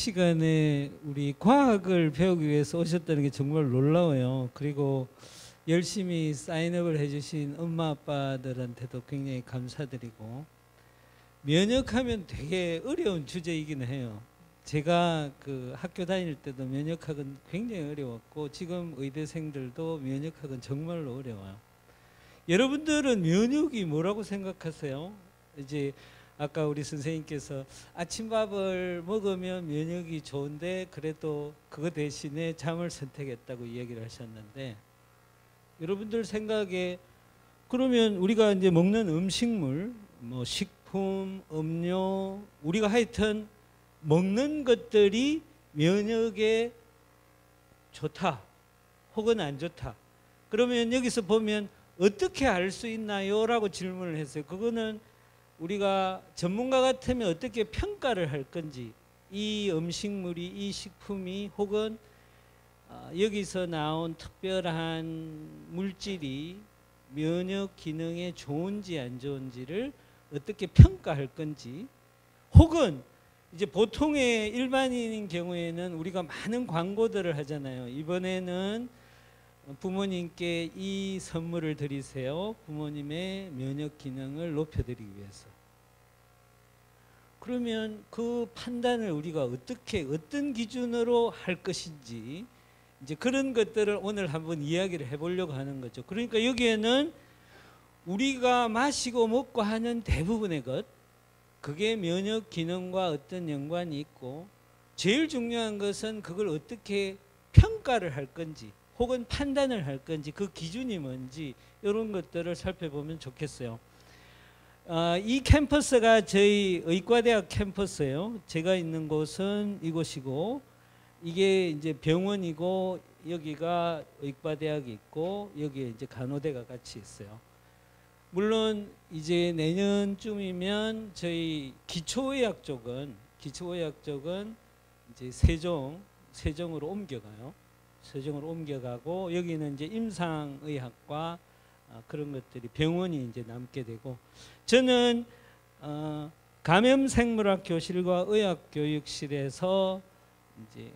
시간에 우리 과학을 배우기 위해서 오셨다는 게 정말 놀라워요. 그리고 열심히 사인업을 해주신 엄마 아빠들한테도 굉장히 감사드리고, 면역하면 되게 어려운 주제이긴 해요. 제가 그 학교 다닐 때도 면역학은 굉장히 어려웠고, 지금 의대생들도 면역학은 정말로 어려워요. 여러분들은 면역이 뭐라고 생각하세요? 이제 아까 우리 선생님께서 아침밥을 먹으면 면역이 좋은데 그래도 그거 대신에 잠을 선택했다고 이야기를 하셨는데, 여러분들 생각에 그러면 우리가 이제 먹는 음식물, 뭐 식품, 음료, 우리가 하여튼 먹는 것들이 면역에 좋다 혹은 안 좋다, 그러면 여기서 보면 어떻게 알 수 있나요? 라고 질문을 했어요. 그거는 우리가 전문가 같으면 어떻게 평가를 할 건지, 이 음식물이, 이 식품이 혹은 여기서 나온 특별한 물질이 면역 기능에 좋은지 안 좋은지를 어떻게 평가할 건지, 혹은 이제 보통의 일반인인 경우에는 우리가 많은 광고들을 하잖아요. 이번에는 부모님께 이 선물을 드리세요. 부모님의 면역 기능을 높여드리기 위해서. 그러면 그 판단을 우리가 어떻게, 어떤 기준으로 할 것인지, 이제 그런 것들을 오늘 한번 이야기를 해보려고 하는 거죠. 그러니까 여기에는 우리가 마시고 먹고 하는 대부분의 것, 그게 면역 기능과 어떤 연관이 있고, 제일 중요한 것은 그걸 어떻게 평가를 할 건지 혹은 판단을 할 건지, 그 기준이 뭔지, 이런 것들을 살펴보면 좋겠어요. 이 캠퍼스가 저희 의과대학 캠퍼스예요. 제가 있는 곳은 이곳이고, 이게 이제 병원이고, 여기가 의과대학이 있고, 여기에 이제 간호대가 같이 있어요. 물론 이제 내년쯤이면 저희 기초의학 쪽은 이제 세종으로 옮겨가요. 세종으로 옮겨가고, 여기는 이제 임상의학과 그런 것들이, 병원이 이제 남게 되고, 저는 감염생물학 교실과 의학교육실에서 이제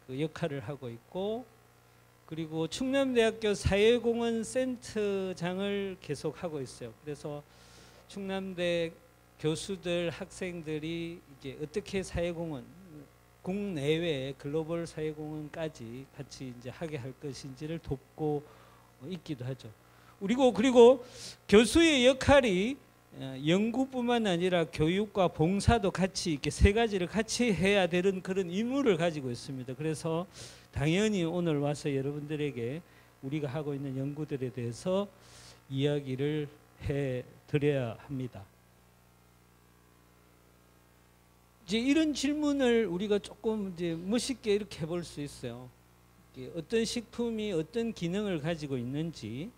그 역할을 하고 있고, 그리고 충남대학교 사회공헌 센터장을 계속 하고 있어요. 그래서 충남대 교수들, 학생들이 이게 어떻게 사회공헌, 국내외 글로벌 사회공헌까지 같이 이제 하게 할 것인지를 돕고 있기도 하죠. 그리고 교수의 역할이 연구뿐만 아니라 교육과 봉사도 같이, 이렇게 세 가지를 같이 해야 되는 그런 의무를 가지고 있습니다. 그래서 당연히 오늘 와서 여러분들에게 우리가 하고 있는 연구들에 대해서 이야기를 해 드려야 합니다. 이제 이런 질문을 우리가 조금 이제 멋있게 이렇게 해볼 수 있어요. 어떤 식품이 어떤 기능을 가지고 있는지.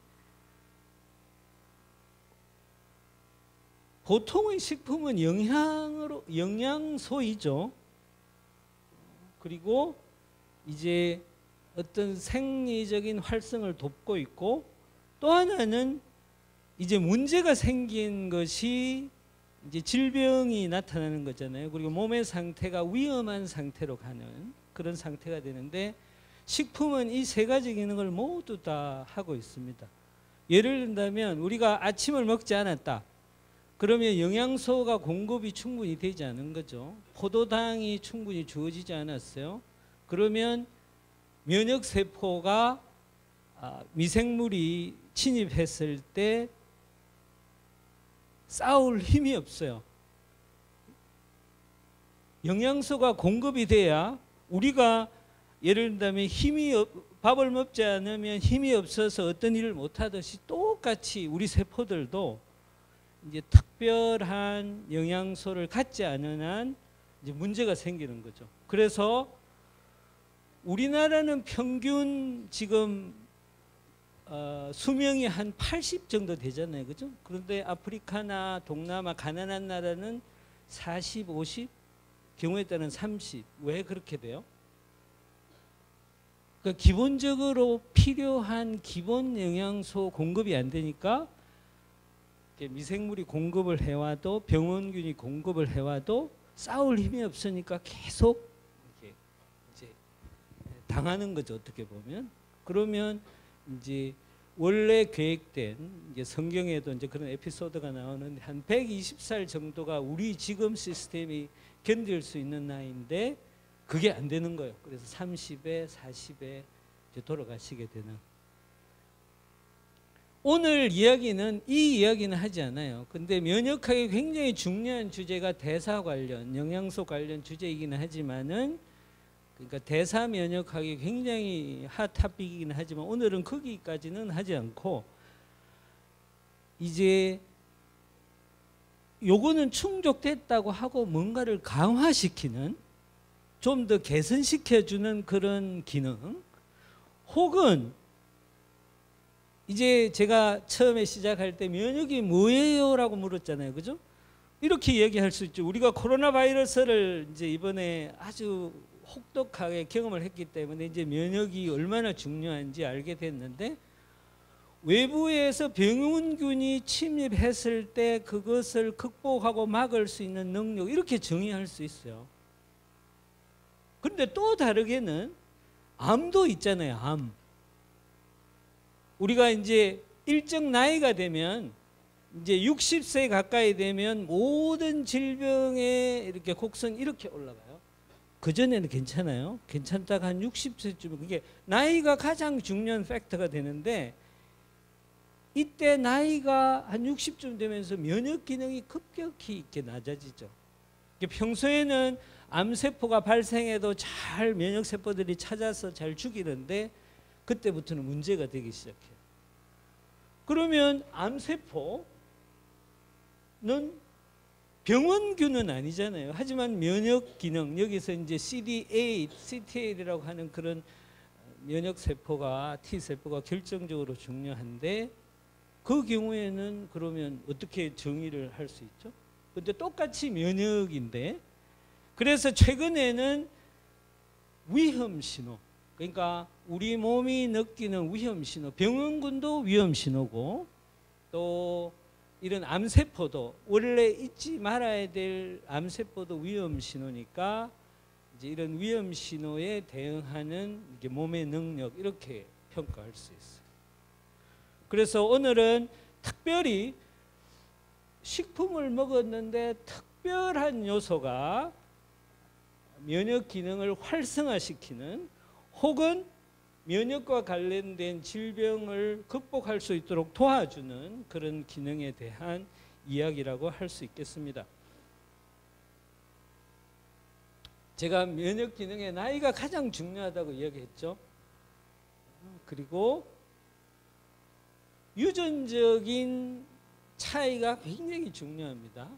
보통의 식품은 영양소이죠. 그리고 이제 어떤 생리적인 활성을 돕고 있고, 또 하나는 이제 문제가 생긴 것이 이제 질병이 나타나는 거잖아요. 그리고 몸의 상태가 위험한 상태로 가는 그런 상태가 되는데, 식품은 이 세 가지 기능을 모두 다 하고 있습니다. 예를 든다면 우리가 아침을 먹지 않았다. 그러면 영양소가 공급이 충분히 되지 않은 거죠. 포도당이 충분히 주어지지 않았어요. 그러면 면역세포가 미생물이 침입했을 때 싸울 힘이 없어요. 영양소가 공급이 돼야 우리가, 예를 든다면 밥을 먹지 않으면 힘이 없어서 어떤 일을 못하듯이, 똑같이 우리 세포들도 이제 특별한 영양소를 갖지 않은 한 이제 문제가 생기는 거죠. 그래서 우리나라는 평균 지금 수명이 한 80 정도 되잖아요. 그죠? 그런데 아프리카나 동남아 가난한 나라는 40, 50, 경우에 따른 30. 왜 그렇게 돼요? 그러니까 기본적으로 필요한 기본 영양소 공급이 안 되니까, 미생물이 공급을 해와도, 병원균이 공급을 해와도 싸울 힘이 없으니까 계속 당하는 거죠, 어떻게 보면. 그러면 이제 원래 계획된 이제 성경에도 이제 그런 에피소드가 나오는데 한 120살 정도가 우리 지금 시스템이 견딜 수 있는 나이인데 그게 안 되는 거예요. 그래서 30에 40에 이제 돌아가시게 되는. 오늘 이야기는 이 이야기는 하지 않아요. 근데 면역학이 굉장히 중요한 주제가 대사 관련, 영양소 관련 주제이기는 하지만은 그러니까 대사 면역학이 굉장히 핫 토픽이긴 하지만 오늘은 거기까지는 하지 않고 이제 요거는 충족됐다고 하고 뭔가를 강화시키는 좀 더 개선시켜주는 그런 기능 혹은 이제 제가 처음에 시작할 때 면역이 뭐예요? 라고 물었잖아요. 그죠? 이렇게 얘기할 수 있죠. 우리가 코로나 바이러스를 이제 이번에 아주 혹독하게 경험을 했기 때문에 이제 면역이 얼마나 중요한지 알게 됐는데 외부에서 병원균이 침입했을 때 그것을 극복하고 막을 수 있는 능력 이렇게 정의할 수 있어요. 그런데 또 다르게는 암도 있잖아요. 암. 우리가 이제 일정 나이가 되면 이제 60세 가까이 되면 모든 질병에 이렇게 곡선 이렇게 올라가요. 그전에는 괜찮아요. 괜찮다가 한 60세쯤 그게 나이가 가장 중요한 팩터가 되는데 이때 나이가 한 60쯤 되면서 면역 기능이 급격히 이렇게 낮아지죠. 평소에는 암세포가 발생해도 잘 면역세포들이 찾아서 잘 죽이는데 그때부터는 문제가 되기 시작해요. 그러면 암세포는 병원균은 아니잖아요. 하지만 면역 기능, 여기서 이제 CD8, CT8이라고 하는 그런 면역세포가, T세포가 결정적으로 중요한데 그 경우에는 그러면 어떻게 정의를 할 수 있죠? 근데 똑같이 면역인데 그래서 최근에는 위험 신호, 그러니까 우리 몸이 느끼는 위험 신호, 병원균도 위험 신호고 또 이런 암세포도 원래 잊지 말아야 될 암세포도 위험 신호니까 이제 이런 위험 신호에 대응하는 이게 몸의 능력 이렇게 평가할 수 있어요. 그래서 오늘은 특별히 식품을 먹었는데 특별한 요소가 면역 기능을 활성화시키는 혹은 면역과 관련된 질병을 극복할 수 있도록 도와주는 그런 기능에 대한 이야기라고 할 수 있겠습니다. 제가 면역 기능의 나이가 가장 중요하다고 이야기했죠. 그리고 유전적인 차이가 굉장히 중요합니다.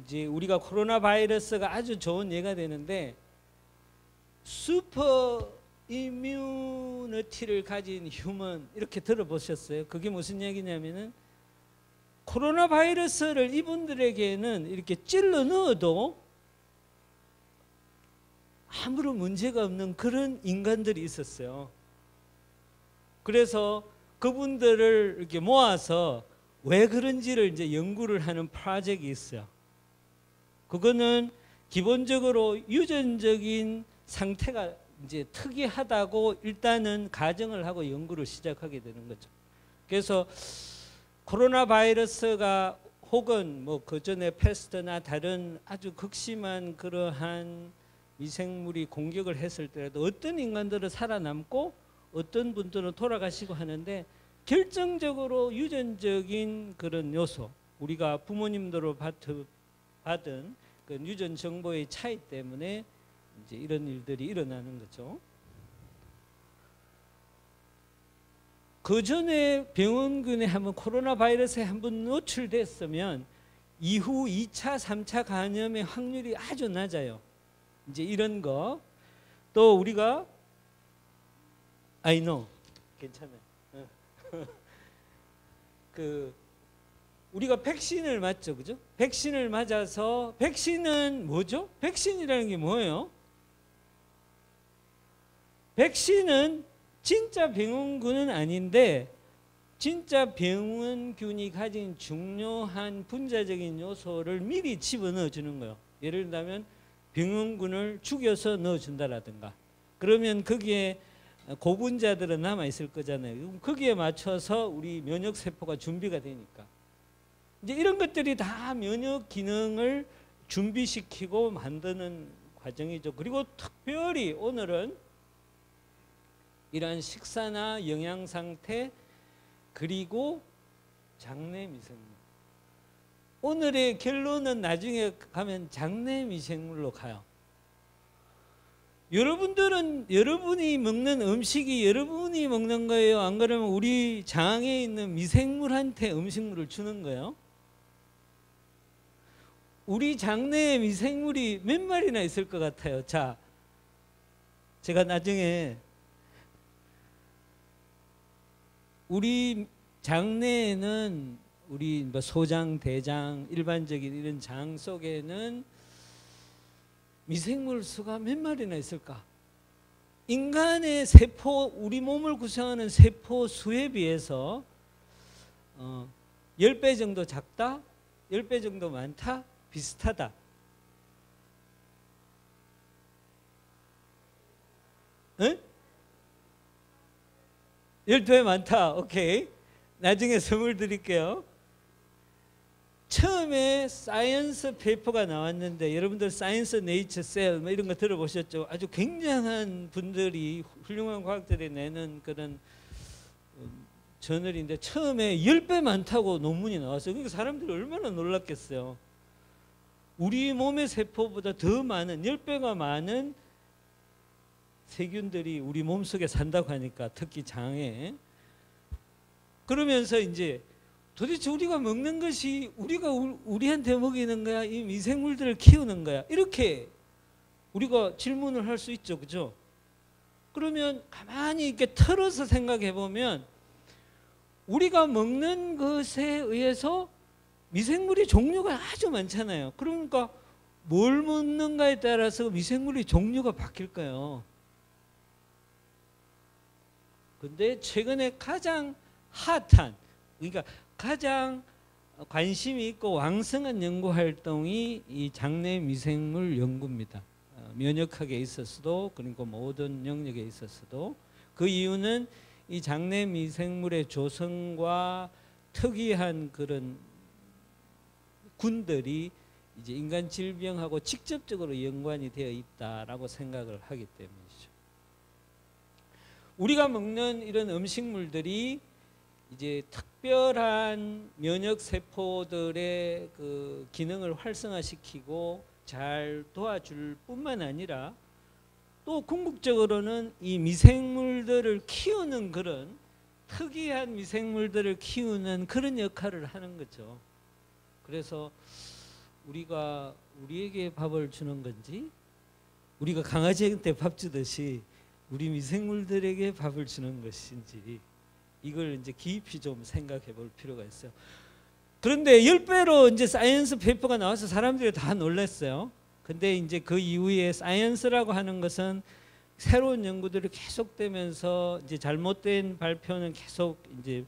이제 우리가 코로나 바이러스가 아주 좋은 예가 되는데 슈퍼 이뮤니티를 가진 휴먼 이렇게 들어보셨어요? 그게 무슨 얘기냐면은 코로나 바이러스를 이분들에게는 이렇게 찔러 넣어도 아무런 문제가 없는 그런 인간들이 있었어요. 그래서 그분들을 이렇게 모아서 왜 그런지를 이제 연구를 하는 프로젝트가 있어요. 그거는 기본적으로 유전적인 상태가 이제 특이하다고 일단은 가정을 하고 연구를 시작하게 되는 거죠. 그래서 코로나 바이러스가 혹은 뭐 그전에 패스트나 다른 아주 극심한 그러한 미생물이 공격을 했을 때라도 어떤 인간들은 살아남고 어떤 분들은 돌아가시고 하는데 결정적으로 유전적인 그런 요소, 우리가 부모님들로 받은 그 유전 정보의 차이 때문에 이제 이런 일들이 일어나는 거죠. 그 전에 병원균에 한번 코로나 바이러스에 한번 노출됐으면 이후 2차, 3차 감염의 확률이 아주 낮아요. 이제 이런 거. 또 우리가 I know. 괜찮아요. 우리가 백신을 맞죠. 그죠? 백신을 맞아서 백신은 뭐죠? 백신이라는 게 뭐예요? 백신은 진짜 병원균은 아닌데 진짜 병원균이 가진 중요한 분자적인 요소를 미리 집어넣어 주는 거예요. 예를 들면 병원균을 죽여서 넣어준다라든가 그러면 거기에 고분자들은 남아 있을 거잖아요. 그럼 거기에 맞춰서 우리 면역 세포가 준비가 되니까 이제 이런 것들이 다 면역 기능을 준비시키고 만드는 과정이죠. 그리고 특별히 오늘은 이러한 식사나 영양 상태 그리고 장내 미생물. 오늘의 결론은 나중에 가면 장내 미생물로 가요. 여러분들은 여러분이 먹는 음식이 여러분이 먹는 거예요? 안 그러면 우리 장에 있는 미생물한테 음식물을 주는 거예요? 우리 장내에 미생물이 몇 마리나 있을 것 같아요? 자, 제가 나중에 우리 장내에는 우리 뭐 소장, 대장, 일반적인 이런 장 속에는 미생물 수가 몇 마리나 있을까? 인간의 세포, 우리 몸을 구성하는 세포 수에 비해서 10배 정도 작다? 10배 정도 많다? 비슷하다? 응? 12배 많다. 오케이. 나중에 선물 드릴게요. 처음에 사이언스 페이퍼가 나왔는데 여러분들 사이언스 네이처 셀 뭐 이런 거 들어보셨죠? 아주 굉장한 분들이 훌륭한 과학자들이 내는 그런 저널인데 처음에 10배 많다고 논문이 나왔어요. 그러니까 사람들이 얼마나 놀랐겠어요. 우리 몸의 세포보다 더 많은 10배가 많은 세균들이 우리 몸속에 산다고 하니까 특히 장에 그러면서 이제 도대체 우리가 먹는 것이 우리가 우리한테 먹이는 거야? 이 미생물들을 키우는 거야? 이렇게 우리가 질문을 할 수 있죠. 그죠? 그러면 가만히 이렇게 털어서 생각해 보면 우리가 먹는 것에 의해서 미생물의 종류가 아주 많잖아요. 그러니까 뭘 먹는가에 따라서 미생물의 종류가 바뀔 거예요. 근데 최근에 가장 핫한 그러니까 가장 관심이 있고 왕성한 연구 활동이 이 장내 미생물 연구입니다. 면역학에 있어서도 그리고 모든 영역에 있어서도 그 이유는 이 장내 미생물의 조성과 특이한 그런 군들이 이제 인간 질병하고 직접적으로 연관이 되어 있다라고 생각을 하기 때문이죠. 우리가 먹는 이런 음식물들이 이제 특별한 면역 세포들의 그 기능을 활성화시키고 잘 도와줄 뿐만 아니라 또 궁극적으로는 이 미생물들을 키우는 그런 특이한 미생물들을 키우는 그런 역할을 하는 거죠. 그래서 우리가 우리에게 밥을 주는 건지 우리가 강아지한테 밥 주듯이 우리 미생물들에게 밥을 주는 것인지 이걸 이제 깊이 좀 생각해 볼 필요가 있어요. 그런데 10배로 이제 사이언스 페이퍼가 나와서 사람들이 다 놀랐어요. 근데 이제 그 이후에 사이언스라고 하는 것은 새로운 연구들이 계속되면서 이제 잘못된 발표는 계속 이제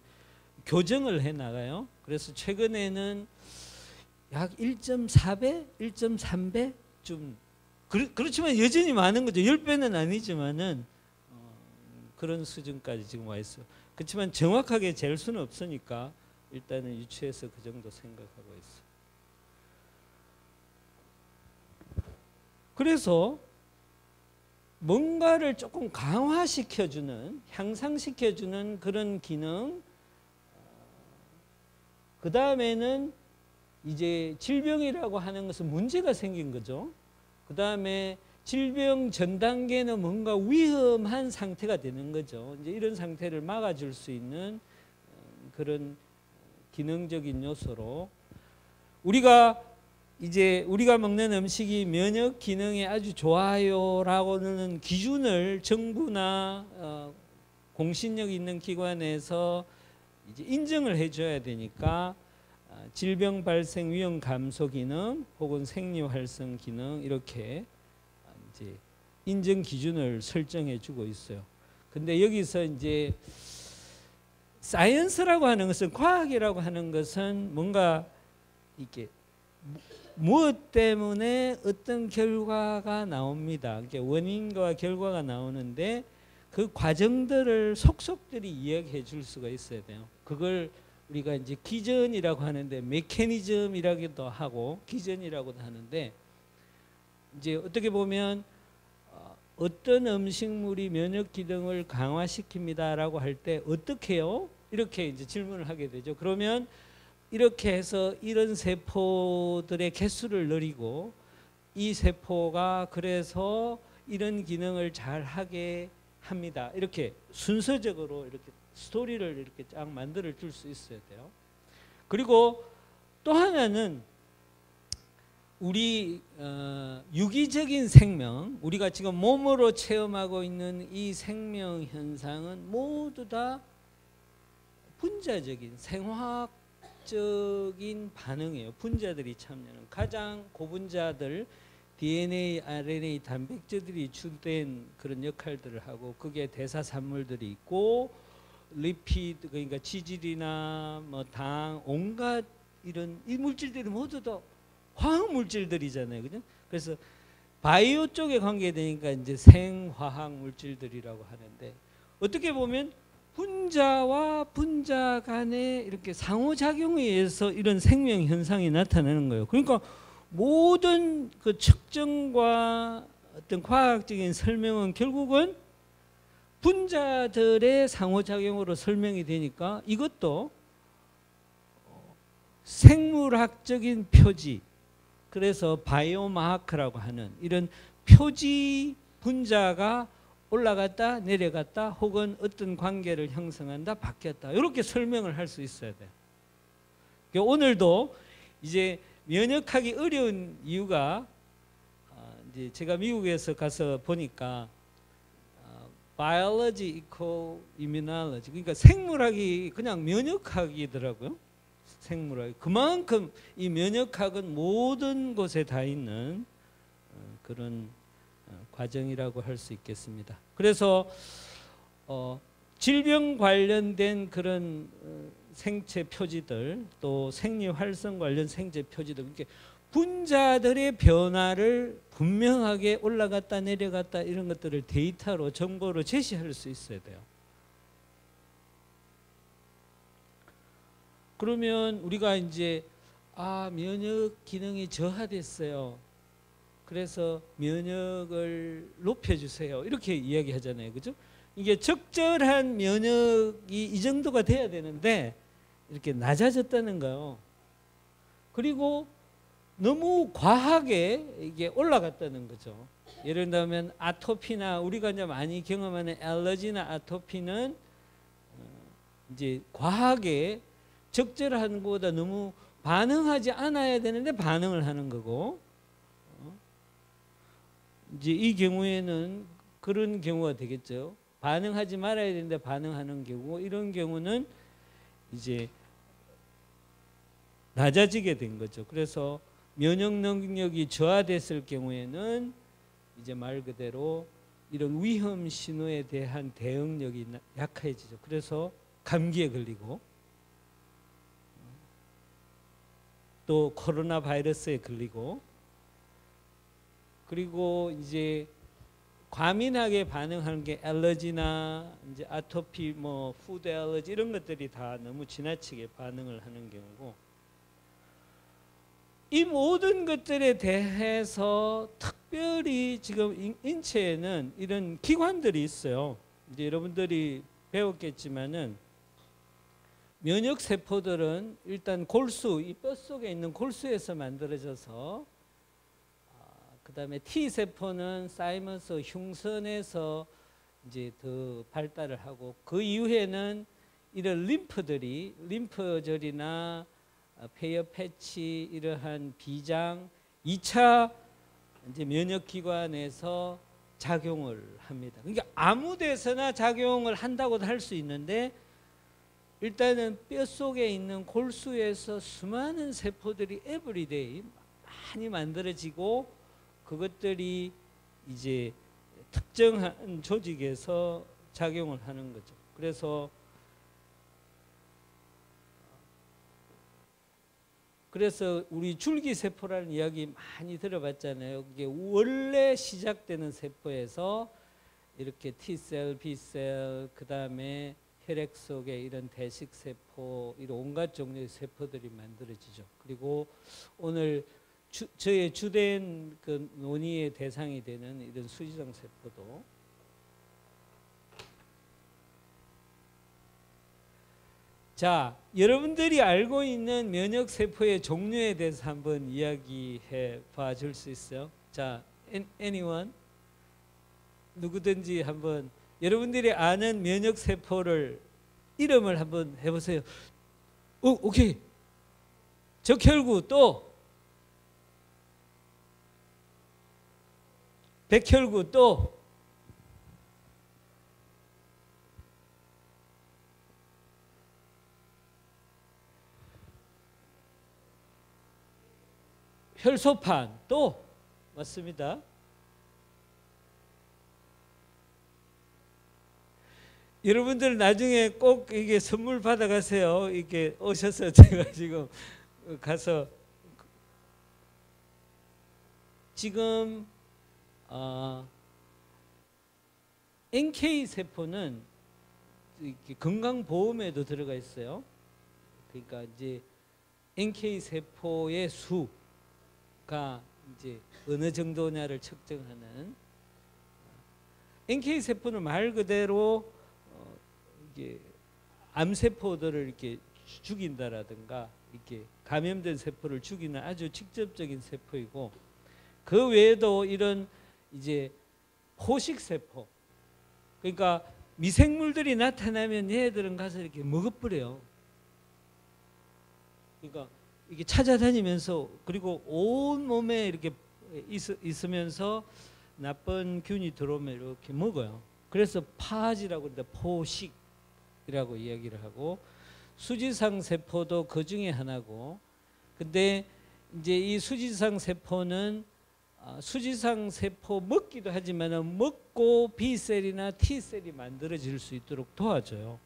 교정을 해 나가요. 그래서 최근에는 약 1.4배, 1.3배 좀 그렇지만 여전히 많은 거죠. 10배는 아니지만은 그런 수준까지 지금 와 있어요. 그렇지만 정확하게 잴 수는 없으니까 일단은 유추해서 그 정도 생각하고 있어요. 그래서 뭔가를 조금 강화시켜주는, 향상시켜주는 그런 기능, 그 다음에는 이제 질병이라고 하는 것은 문제가 생긴 거죠. 그 다음에 질병 전 단계는 뭔가 위험한 상태가 되는 거죠. 이제 이런 상태를 막아줄 수 있는 그런 기능적인 요소로 우리가 먹는 음식이 면역 기능에 아주 좋아요라고는 기준을 정부나 공신력 있는 기관에서 이제 인정을 해줘야 되니까 질병 발생 위험 감소 기능 혹은 생리 활성 기능 이렇게 이제 인정 기준을 설정해 주고 있어요. 근데 여기서 이제 사이언스라고 하는 것은 과학이라고 하는 것은 뭔가 이렇게 무엇 때문에 어떤 결과가 나옵니다. 이렇게 원인과 결과가 나오는데 그 과정들을 속속들이 이야기해 줄 수가 있어야 돼요. 그걸 우리가 이제 기전이라고 하는데 메커니즘이라고도 하고 기전이라고도 하는데 이제 어떻게 보면 어떤 음식물이 면역 기능을 강화시킵니다라고 할 때 어떻게요? 이렇게 이제 질문을 하게 되죠. 그러면 이렇게 해서 이런 세포들의 개수를 늘리고 이 세포가 그래서 이런 기능을 잘 하게 합니다. 이렇게 순서적으로 이렇게 스토리를 이렇게 쫙 만들어 줄 수 있어야 돼요. 그리고 또 하나는 우리 유기적인 생명, 우리가 지금 몸으로 체험하고 있는 이 생명 현상은 모두 다 분자적인 생화학적인 반응이에요. 분자들이 참여하는 가장 고분자들 DNA, RNA, 단백질들이 주된 그런 역할들을 하고 그게 대사산물들이 있고 리피드 그러니까 지질이나 뭐 당 온갖 이런 이 물질들이 모두 다 화학 물질들이잖아요, 그죠? 그래서 바이오 쪽에 관계되니까 이제 생화학 물질들이라고 하는데 어떻게 보면 분자와 분자 간의 이렇게 상호작용에 의해서 이런 생명 현상이 나타나는 거예요. 그러니까 모든 그 측정과 어떤 과학적인 설명은 결국은 분자들의 상호작용으로 설명이 되니까 이것도 생물학적인 표지, 그래서 바이오마크라고 하는 이런 표지 분자가 올라갔다 내려갔다 혹은 어떤 관계를 형성한다 바뀌었다 이렇게 설명을 할 수 있어야 돼요. 오늘도 이제 면역하기 어려운 이유가 이제 제가 미국에서 가서 보니까 biology equal immunology 그러니까 생물학이 그냥 면역학이더라고요. 생물학 그만큼 이 면역학은 모든 곳에 다 있는 그런 과정이라고 할 수 있겠습니다. 그래서 질병 관련된 그런 생체 표지들 또 생리 활성 관련 생체 표지들 이렇게 분자들의 변화를 분명하게 올라갔다 내려갔다 이런 것들을 데이터로 정보로 제시할 수 있어야 돼요. 그러면 우리가 이제 면역 기능이 저하됐어요. 그래서 면역을 높여주세요. 이렇게 이야기하잖아요, 그죠? 이게 적절한 면역이 이 정도가 돼야 되는데 이렇게 낮아졌다는 거예요. 그리고 너무 과하게 이게 올라갔다는 거죠. 예를 들면 아토피나 우리가 이제 많이 경험하는 알러지나 아토피는 이제 과하게 적절한 것보다 너무 반응하지 않아야 되는데 반응을 하는 거고 이제 이 경우에는 그런 경우가 되겠죠. 반응하지 말아야 되는데 반응하는 경우 이런 경우는 이제 낮아지게 된 거죠. 그래서 면역 능력이 저하됐을 경우에는 이제 말 그대로 이런 위험 신호에 대한 대응력이 약해지죠. 그래서 감기에 걸리고 또 코로나 바이러스에 걸리고 그리고 이제 과민하게 반응하는 게 알러지나 이제 아토피 뭐 푸드 알러지 이런 것들이 다 너무 지나치게 반응을 하는 경우고 이 모든 것들에 대해서 특별히 지금 인체에는 이런 기관들이 있어요. 이제 여러분들이 배웠겠지만은 면역 세포들은 일단 골수, 이 뼛속에 있는 골수에서 만들어져서 그다음에 T 세포는 사이머스 흉선에서 이제 더 발달을 하고 그 이후에는 이런 림프절이나 폐엽 패치 이러한 비장 2차 이제 면역 기관에서 작용을 합니다. 그러니까 아무 데서나 작용을 한다고도 할 수 있는데 일단은 뼛속에 있는 골수에서 수많은 세포들이 에브리데이 많이 만들어지고 그것들이 이제 특정한 조직에서 작용을 하는 거죠. 그래서 우리 줄기세포라는 이야기 많이 들어봤잖아요. 그게 원래 시작되는 세포에서 이렇게 T셀, B셀, 그 다음에 혈액 속에 이런 대식세포, 이런 온갖 종류의 세포들이 만들어지죠. 그리고 오늘 저의 주된 그 논의의 대상이 되는 이런 수지성 세포도 자, 여러분들이 알고 있는 면역세포의 종류에 대해서 한번 이야기해 봐 줄 수 있어요? 자, anyone? 누구든지 한번 여러분들이 아는 면역세포를 이름을 한번 해보세요. 오케이. 적혈구 또 백혈구 또 혈소판 또 맞습니다. 여러분들 나중에 꼭 이게 선물 받아가세요. 이렇게 오셔서 제가 지금 가서 지금 NK 세포는 건강보험에도 들어가 있어요. 그러니까 이제 NK 세포의 수가 이제 어느 정도냐를 측정하는 NK 세포는 말 그대로 이게 암세포들을 이렇게 죽인다라든가 이렇게 감염된 세포를 죽이는 아주 직접적인 세포이고 그 외에도 이런 이제 포식 세포 그러니까 미생물들이 나타나면 얘들은 가서 이렇게 먹어버려요. 그러니까 이게 찾아다니면서 그리고 온 몸에 이렇게 있으면서 나쁜 균이 들어오면 이렇게 먹어요. 그래서 파지라고 그러는데 포식이라고 이야기를 하고 수지상 세포도 그 중에 하나고 근데 이제 이 수지상 세포는 수지상 세포 먹기도 하지만 먹고 B셀이나 T셀이 만들어질 수 있도록 도와줘요.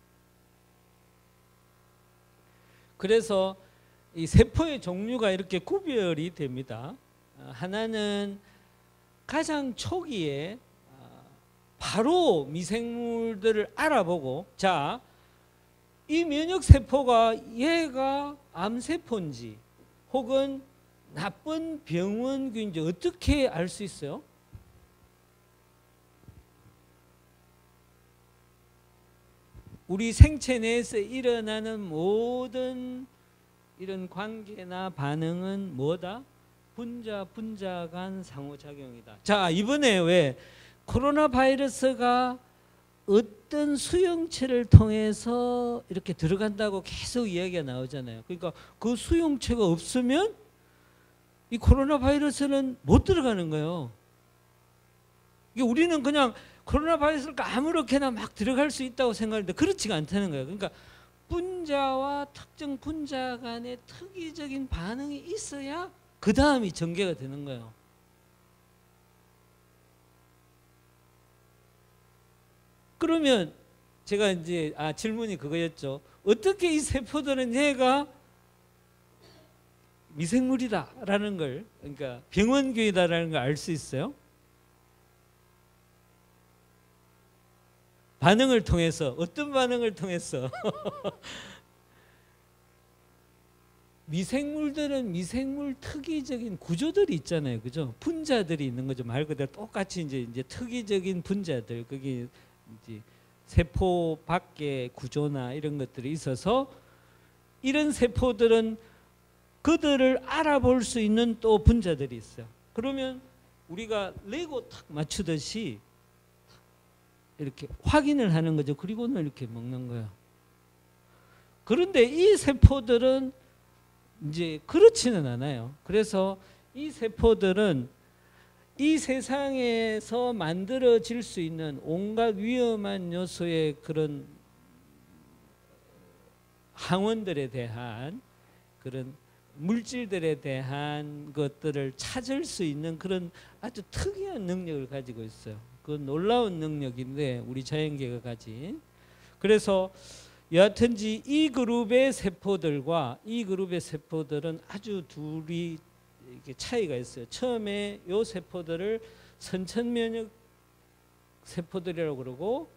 그래서 이 세포의 종류가 이렇게 구별이 됩니다. 하나는 가장 초기에 바로 미생물들을 알아보고 자, 이 면역세포가 얘가 암세포인지 혹은 나쁜 병원균인지 어떻게 알 수 있어요? 우리 생체 내에서 일어나는 모든 이런 관계나 반응은 뭐다? 분자 간 상호작용이다. 자, 이번에 왜 코로나 바이러스가 어떤 수용체를 통해서 이렇게 들어간다고 계속 이야기가 나오잖아요. 그러니까 그 수용체가 없으면 이 코로나 바이러스는 못 들어가는 거예요. 이게 우리는 그냥 코로나 바이러스가 아무렇게나 막 들어갈 수 있다고 생각하는데 그렇지가 않다는 거예요. 그러니까 분자와 특정 분자 간의 특이적인 반응이 있어야 그 다음이 전개가 되는 거예요. 그러면 제가 이제 질문이 그거였죠. 어떻게 이 세포들은 얘가 미생물이다라는 걸 그러니까 병원균이다라는 걸 알 수 있어요? 반응을 통해서 어떤 반응을 통해서 미생물들은 미생물 특이적인 구조들이 있잖아요, 그죠? 분자들이 있는 거죠. 말 그대로 똑같이 이제 특이적인 분자들 그게 이제 세포 밖의 구조나 이런 것들이 있어서 이런 세포들은 그들을 알아볼 수 있는 또 분자들이 있어요. 그러면 우리가 레고 탁 맞추듯이 이렇게 확인을 하는 거죠. 그리고는 이렇게 먹는 거예요. 그런데 이 세포들은 이제 그렇지는 않아요. 그래서 이 세포들은 이 세상에서 만들어질 수 있는 온갖 위험한 요소의 그런 항원들에 대한 그런 물질들에 대한 것들을 찾을 수 있는 그런 아주 특이한 능력을 가지고 있어요. 그 놀라운 능력인데 우리 자연계가 가진. 그래서 여하튼지 이 그룹의 세포들과 이 그룹의 세포들은 아주 둘이 이렇게 차이가 있어요. 처음에 요 세포들을 선천면역 세포들이라고 그러고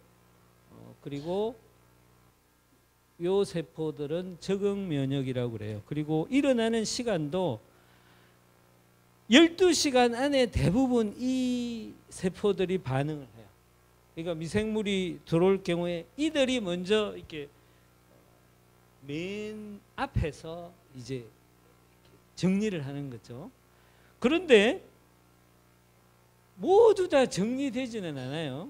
그리고 요 세포들은 적응면역이라고 그래요. 그리고 일어나는 시간도 12시간 안에 대부분 이 세포들이 반응을 해요. 그러니까 미생물이 들어올 경우에 이들이 먼저 이렇게 맨 앞에서 이제 정리를 하는 거죠. 그런데 모두 다 정리되지는 않아요.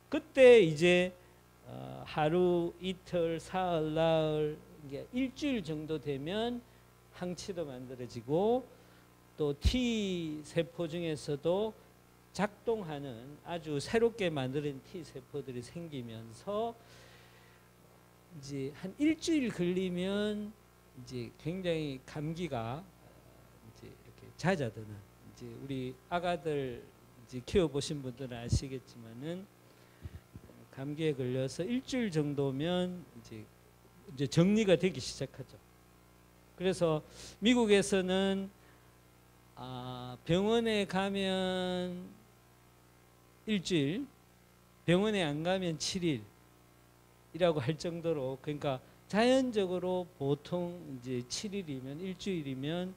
그때 이제 하루, 이틀, 사흘, 나흘, 일주일 정도 되면 항체도 만들어지고 또 T 세포 중에서도 작동하는 아주 새롭게 만들어진 T 세포들이 생기면서 이제 한 일주일 걸리면 이제 굉장히 감기가 이제 이렇게 잦아드는, 이제 우리 아가들 이제 키워보신 분들은 아시겠지만은 감기에 걸려서 일주일 정도면 이제 정리가 되기 시작하죠. 그래서 미국에서는 병원에 가면 일주일, 병원에 안 가면 7일이라고 할 정도로, 그러니까 자연적으로 보통 이제 7일이면 일주일이면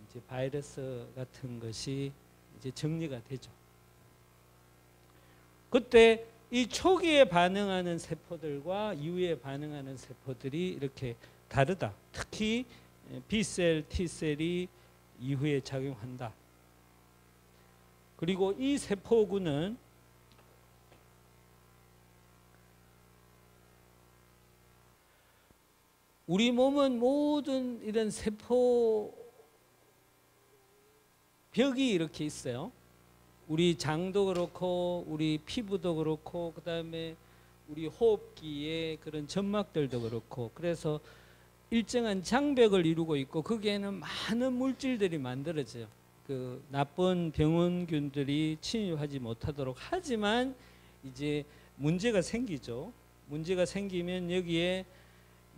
이제 바이러스 같은 것이 이제 정리가 되죠. 그때 이 초기에 반응하는 세포들과 이후에 반응하는 세포들이 이렇게 다르다. 특히 B셀, T셀이 이후에 작용한다. 그리고 이 세포군은 우리 몸은 모든 이런 세포 벽이 이렇게 있어요. 우리 장도 그렇고 우리 피부도 그렇고 그다음에 우리 호흡기의 그런 점막들도 그렇고, 그래서 일정한 장벽을 이루고 있고 거기에는 많은 물질들이 만들어져요. 그 나쁜 병원균들이 침입하지 못하도록 하지만 이제 문제가 생기죠. 문제가 생기면 여기에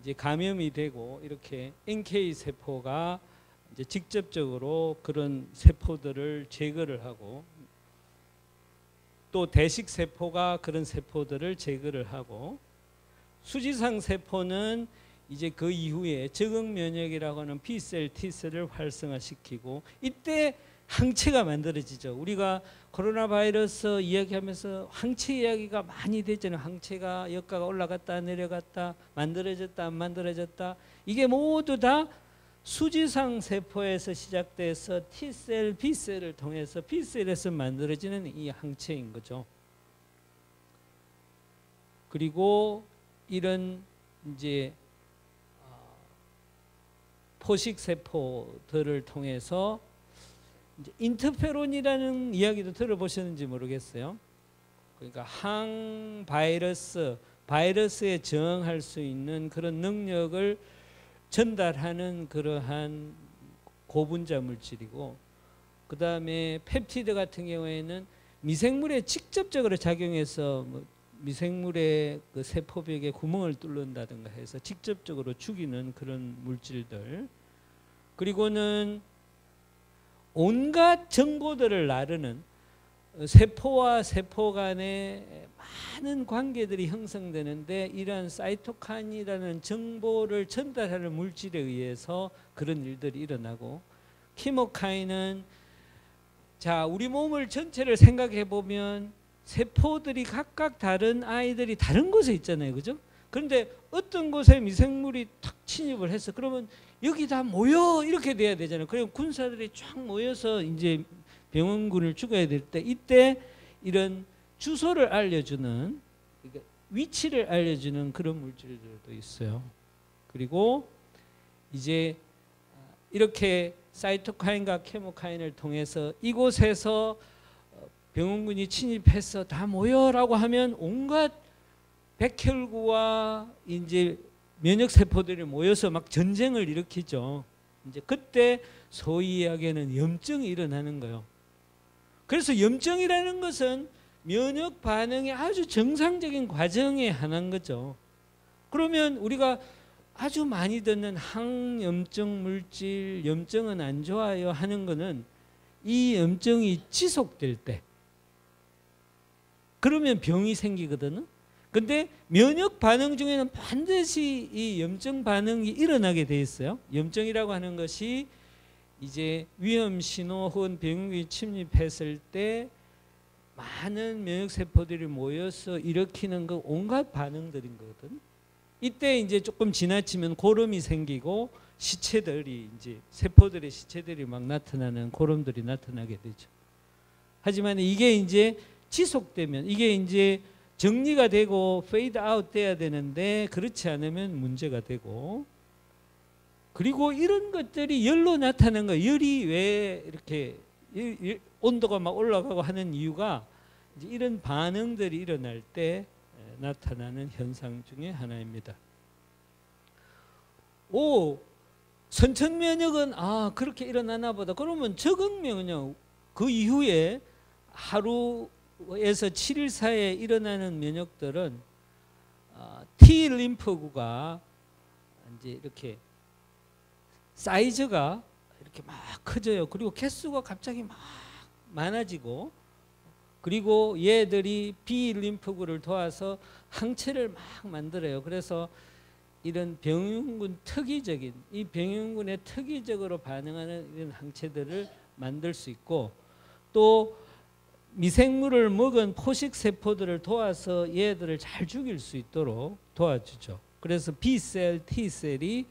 이제 감염이 되고 이렇게 NK 세포가 이제 직접적으로 그런 세포들을 제거를 하고, 또 대식 세포가 그런 세포들을 제거를 하고, 수지상 세포는 이제 그 이후에 적응 면역이라고 하는 B셀, T셀을 활성화시키고 이때 항체가 만들어지죠. 우리가 코로나 바이러스 이야기하면서 항체 이야기가 많이 되잖아요. 항체가 여가가 올라갔다 내려갔다, 만들어졌다 안 만들어졌다. 이게 모두 다 수지상 세포에서 시작돼서 T셀, B셀을 통해서 B셀에서 만들어지는 이 항체인 거죠. 그리고 이런 이제 포식 세포들을 통해서 이제 인터페론이라는 이야기도 들어보셨는지 모르겠어요. 그러니까 항바이러스, 바이러스에 저항할 수 있는 그런 능력을 전달하는 그러한 고분자 물질이고, 그 다음에 펩티드 같은 경우에는 미생물에 직접적으로 작용해서 미생물의 그 세포벽에 구멍을 뚫는다든가 해서 직접적으로 죽이는 그런 물질들, 그리고는 온갖 정보들을 나르는 세포와 세포 간에 많은 관계들이 형성되는데 이러한 사이토카인이라는 정보를 전달하는 물질에 의해서 그런 일들이 일어나고, 키모카인은 자 우리 몸을 전체를 생각해 보면 세포들이 각각 다른 아이들이 다른 곳에 있잖아요, 그죠? 그런데 어떤 곳에 미생물이 탁 침입을 해서 그러면 여기 다 모여 이렇게 돼야 되잖아요. 그럼 군사들이 쫙 모여서 이제 병원군을 죽여야 될 때 이때 이런 주소를 알려주는, 그러니까 위치를 알려주는 그런 물질들도 있어요. 그리고 이제 이렇게 사이토카인과 케모카인을 통해서 이곳에서 병원군이 침입해서 다 모여라고 하면 온갖 백혈구와 이제 면역 세포들이 모여서 막 전쟁을 일으키죠. 이제 그때 소위 이야기하는 염증이 일어나는 거예요. 그래서 염증이라는 것은 면역 반응의 아주 정상적인 과정의 하나인 거죠. 그러면 우리가 아주 많이 듣는 항염증 물질, 염증은 안 좋아요 하는 거는 이 염증이 지속될 때 그러면 병이 생기거든요. 근데 면역 반응 중에는 반드시 이 염증 반응이 일어나게 돼 있어요. 염증이라고 하는 것이 이제 위험 신호 혹은 병균이 침입했을 때 많은 면역 세포들이 모여서 일으키는 그 온갖 반응들인 거거든. 이때 이제 조금 지나치면 고름이 생기고 시체들이 이제 세포들의 시체들이 막 나타나는 고름들이 나타나게 되죠. 하지만 이게 이제 지속되면 이게 이제 정리가 되고 페이드 아웃 돼야 되는데 그렇지 않으면 문제가 되고, 그리고 이런 것들이 열로 나타나는 거, 열이 왜 이렇게 온도가 막 올라가고 하는 이유가 이제 이런 반응들이 일어날 때 나타나는 현상 중에 하나입니다. 오, 선천 면역은 그렇게 일어나나 보다. 그러면 적응 면역 그 이후에 하루에서 7일 사이에 일어나는 면역들은 T 림프구가 이제 이렇게 사이즈가 이렇게 막 커져요. 그리고 개수가 갑자기 막 많아지고, 그리고 얘들이 B 림프구를 도와서 항체를 막 만들어요. 그래서 이런 병균 특이적인, 이 병균에 특이적으로 반응하는 이런 항체들을 만들 수 있고, 또 미생물을 먹은 포식 세포들을 도와서 얘들을 잘 죽일 수 있도록 도와주죠. 그래서 B셀, T셀이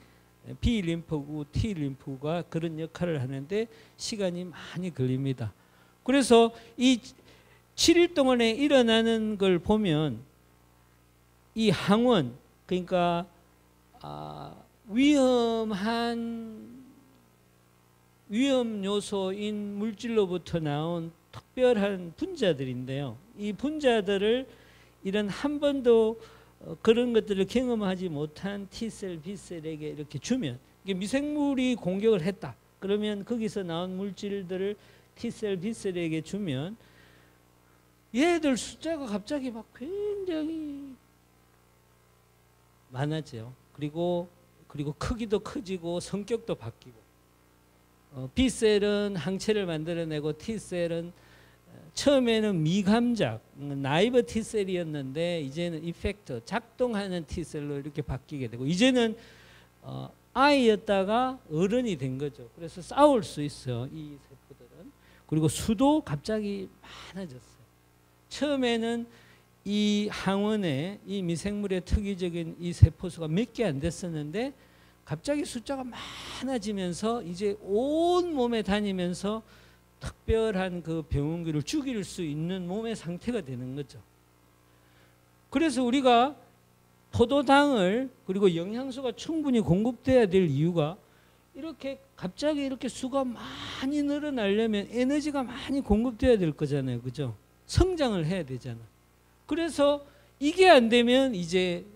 B 림프구, T 림프구가 그런 역할을 하는데 시간이 많이 걸립니다. 그래서 이 7일 동안에 일어나는 걸 보면 이 항원, 그러니까 위험 요소인 물질로부터 나온 특별한 분자들인데요. 이 분자들을 이런 한 번도 그런 것들을 경험하지 못한 T셀, B셀에게 이렇게 주면, 이게 미생물이 공격을 했다. 그러면 거기서 나온 물질들을 T셀, B셀에게 주면 얘들 숫자가 갑자기 막 굉장히 많아져요. 그리고 크기도 커지고 성격도 바뀌고, B셀은 항체를 만들어내고 T셀은 처음에는 미감작, 나이브 T셀이었는데 이제는 이펙터, 작동하는 T셀로 이렇게 바뀌게 되고, 이제는 아이였다가 어른이 된 거죠. 그래서 싸울 수 있어요, 이 세포들은. 그리고 수도 갑자기 많아졌어요. 처음에는 이 항원에 이 미생물의 특이적인 이 세포수가 몇 개 안 됐었는데 갑자기 숫자가 많아지면서 이제 온 몸에 다니면서 특별한 그 병원균을 죽일 수 있는 몸의 상태가 되는 거죠. 그래서 우리가 포도당을, 그리고 영양소가 충분히 공급돼야 될 이유가, 이렇게 갑자기 이렇게 수가 많이 늘어나려면 에너지가 많이 공급돼야 될 거잖아요. 그죠? 성장을 해야 되잖아. 그래서 이게 안 되면 이제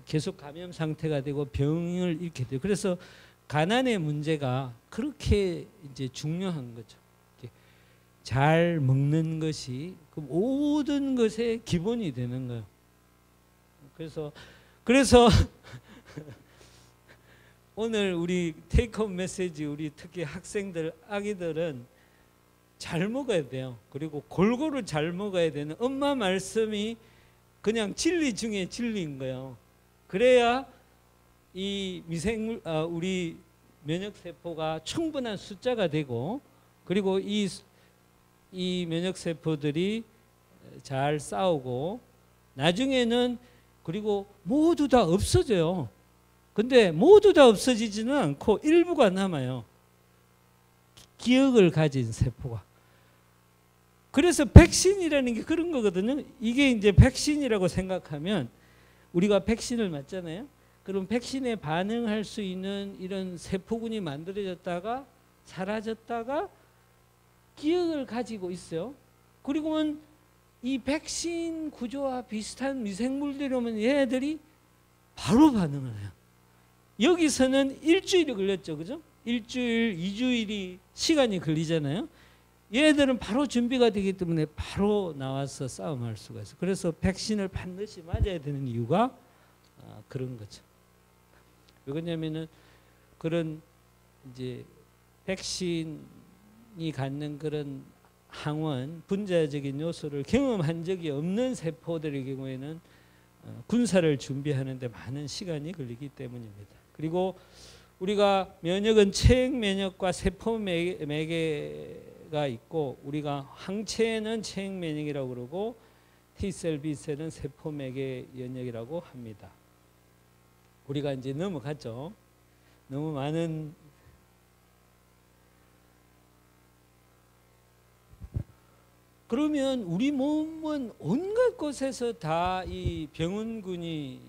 계속 감염 상태가 되고 병을 잃게 돼요. 그래서 가난의 문제가 그렇게 이제 중요한 거죠. 잘 먹는 것이 그 모든 것의 기본이 되는 거예요. 그래서 오늘 우리 테이크홈 메시지, 우리 특히 학생들, 아기들은 잘 먹어야 돼요. 그리고 골고루 잘 먹어야 되는 엄마 말씀이 그냥 진리 중에 진리인 거예요. 그래야 이 미생물, 우리 면역 세포가 충분한 숫자가 되고, 그리고 이 면역 세포들이 잘 싸우고 나중에는, 그리고 모두 다 없어져요. 근데 모두 다 없어지지는 않고 일부가 남아요. 기억을 가진 세포가. 그래서 백신이라는 게 그런 거거든요. 이게 이제 백신이라고 생각하면, 우리가 백신을 맞잖아요. 그럼 백신에 반응할 수 있는 이런 세포군이 만들어졌다가 사라졌다가 기억을 가지고 있어요. 그리고는 이 백신 구조와 비슷한 미생물들이 오면 얘네들이 바로 반응을 해요. 여기서는 일주일이 걸렸죠. 그죠? 일주일, 2주일이 시간이 걸리잖아요. 얘들은 바로 준비가 되기 때문에 바로 나와서 싸움할 수가 있어요. 그래서 백신을 반드시 맞아야 되는 이유가 그런 거죠. 왜 그러냐면은 그런 이제 백신이 갖는 그런 항원 분자적인 요소를 경험한 적이 없는 세포들의 경우에는 군사를 준비하는데 많은 시간이 걸리기 때문입니다. 그리고 우리가 면역은 체액 면역과 세포 매개가 있고, 우리가 항체는 체액 면역이라고 그러고 T셀, B셀은 세포 매개 면역이라고 합니다. 우리가 이제 넘어갔죠. 너무 많은 그러면 우리 몸은 온갖 곳에서 다 이 병원군이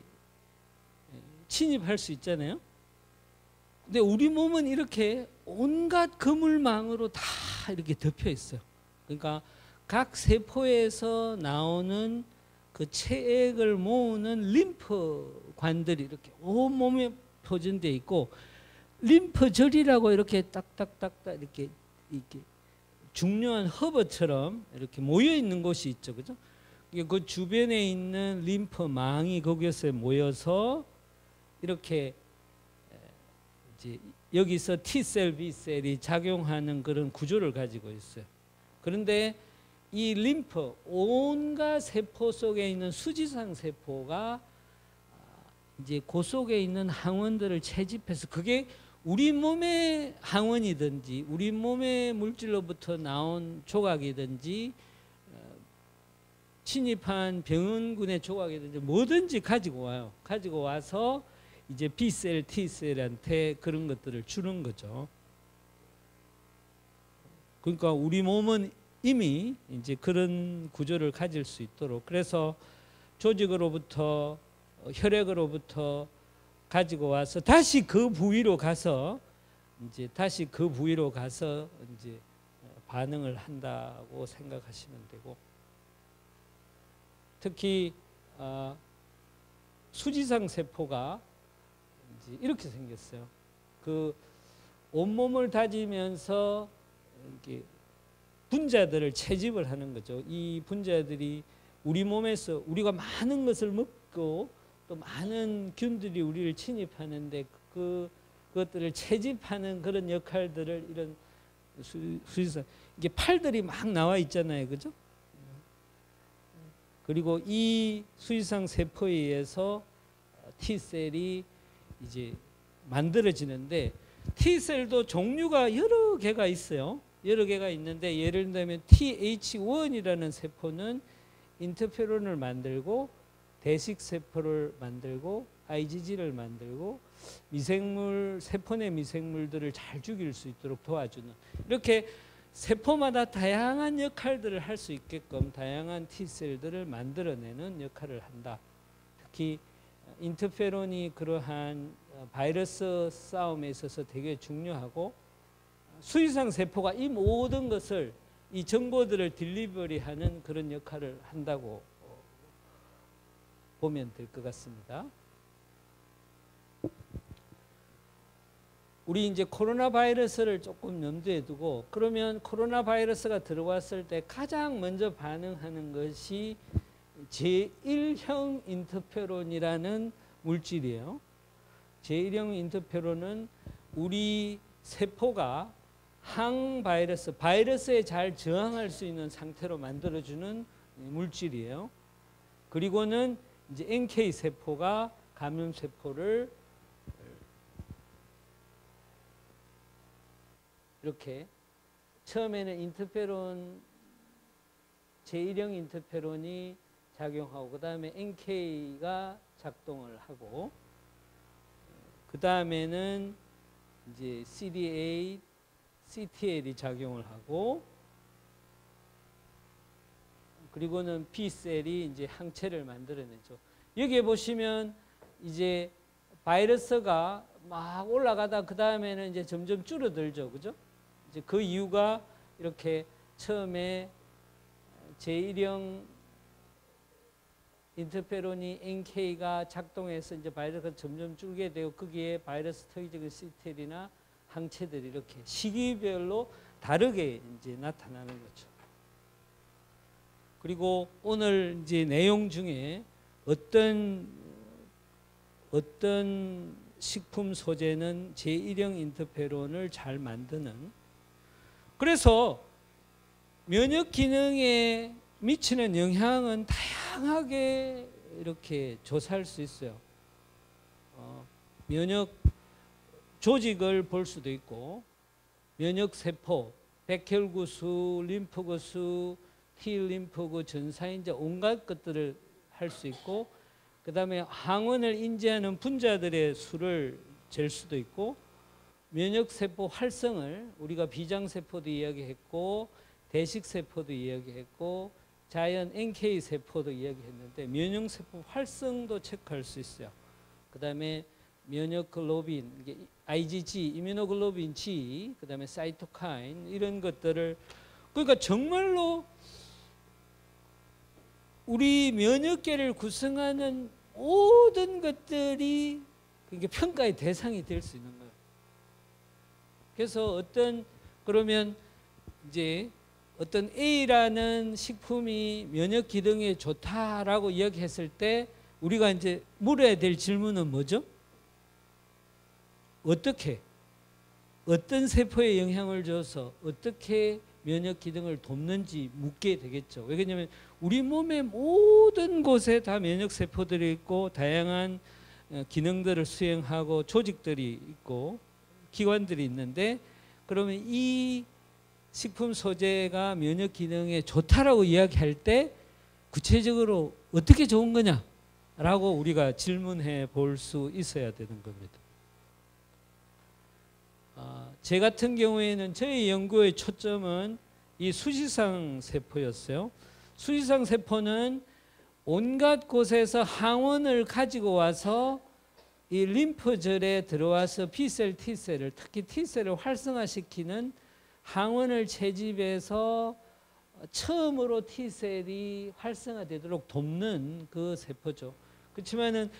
침입할 수 있잖아요. 근데 우리 몸은 이렇게 온갖 그물망으로 다 이렇게 덮여 있어요. 그러니까 각 세포에서 나오는 그 체액을 모으는 림프관들이 이렇게 온몸에 포진되어 있고, 림프절이라고 이렇게 딱딱딱딱 이렇게 중요한 허브처럼 이렇게 모여 있는 곳이 있죠, 그죠? 그 주변에 있는 림프망이 거기서 모여서 이렇게 이제 여기서 T셀, B셀이 작용하는 그런 구조를 가지고 있어요. 그런데 이 림프, 온갖 세포 속에 있는 수지상 세포가 이제 그 속에 있는 항원들을 채집해서, 그게 우리 몸의 항원이든지 우리 몸의 물질로부터 나온 조각이든지 침입한 병원군의 조각이든지 뭐든지 가지고 와요. 가지고 와서 이제 B셀, T셀한테 그런 것들을 주는 거죠. 그러니까 우리 몸은 이미 이제 그런 구조를 가질 수 있도록, 그래서 조직으로부터 혈액으로부터 가지고 와서 다시 그 부위로 가서 이제 반응을 한다고 생각하시면 되고, 특히 수지상 세포가 이제 이렇게 생겼어요. 그 온몸을 다지면서 이렇게 분자들을 채집을 하는 거죠. 이 분자들이 우리 몸에서 우리가 많은 것을 먹고 또 많은 균들이 우리를 침입하는데 그것들을 채집하는 그런 역할들을 이런 수지상, 이게 팔들이 막 나와 있잖아요, 그죠? 그리고 이 수지상 세포에 의해서 T셀이 이제 만들어지는데, T셀도 종류가 여러 개가 있어요. 여러 개가 있는데, 예를 들면 TH1이라는 세포는 인터페론을 만들고 대식 세포를 만들고 IgG를 만들고 미생물, 세포 내 미생물들을 잘 죽일 수 있도록 도와주는, 이렇게 세포마다 다양한 역할들을 할 수 있게끔 다양한 T셀들을 만들어내는 역할을 한다. 특히 인터페론이 그러한 바이러스 싸움에 있어서 되게 중요하고, 수지상 세포가 이 모든 것을, 이 정보들을 딜리버리하는 그런 역할을 한다고 보면 될 것 같습니다. 우리 이제 코로나 바이러스를 조금 염두에 두고, 그러면 코로나 바이러스가 들어왔을 때 가장 먼저 반응하는 것이 제1형 인터페론이라는 물질이에요. 제1형 인터페론은 우리 세포가 바이러스에 잘 저항할 수 있는 상태로 만들어주는 물질이에요. 그리고는 이제 NK 세포가 감염 세포를 이렇게, 처음에는 인터페론, 제1형 인터페론이 작용하고, 그 다음에 NK가 작동을 하고, 그 다음에는 이제 CD8, CTL이 작용을 하고, 그리고는 B셀이 이제 항체를 만들어내죠. 여기에 보시면 이제 바이러스가 막 올라가다 그 다음에는 이제 점점 줄어들죠, 그죠? 이제 그 이유가 이렇게 처음에 제1형 인터페론이 NK가 작동해서 이제 바이러스가 점점 줄게 되고, 거기에 바이러스 특이적인 CTL이나 항체들이 이렇게 시기별로 다르게 이제 나타나는 거죠. 그리고 오늘 이제 내용 중에 어떤 어떤 식품 소재는 제1형 인터페론을 잘 만드는, 그래서 면역 기능에 미치는 영향은 다양하게 이렇게 조사할 수 있어요. 면역 조직을 볼 수도 있고, 면역 세포, 백혈구수, 림프구수, T림프구, 전사인자 온갖 것들을 할 수 있고, 그 다음에 항원을 인지하는 분자들의 수를 잴 수도 있고, 면역세포 활성을 우리가 비장세포도 이야기했고 대식세포도 이야기했고 자연 NK세포도 이야기했는데 면역세포 활성도 체크할 수 있어요. 그 다음에 면역글로빈, IgG, 이뮤노글로빈 G, 그 다음에 사이토카인 이런 것들을, 그러니까 정말로 우리 면역계를 구성하는 모든 것들이 그러니까 평가의 대상이 될 수 있는 거예요. 그래서 그러면 이제 어떤 A라는 식품이 면역 기능에 좋다라고 이야기했을 때 우리가 이제 물어야 될 질문은 뭐죠? 어떻게, 어떤 세포에 영향을 줘서 어떻게 면역 기능을 돕는지 묻게 되겠죠. 왜냐하면 우리 몸의 모든 곳에 다 면역 세포들이 있고 다양한 기능들을 수행하고 조직들이 있고 기관들이 있는데, 그러면 이 식품 소재가 면역 기능에 좋다라고 이야기할 때 구체적으로 어떻게 좋은 거냐라고 우리가 질문해 볼 수 있어야 되는 겁니다. 제 같은 경우에는 저희 연구의 초점은 이 수지상 세포였어요. 수지상 세포는 온갖 곳에서 항원을 가지고 와서 이 림프절에 들어와서 B셀, T셀을, 특히 T셀을 활성화시키는 항원을 채집해서 처음으로 T셀이 활성화되도록 돕는 그 세포죠. 그렇지만은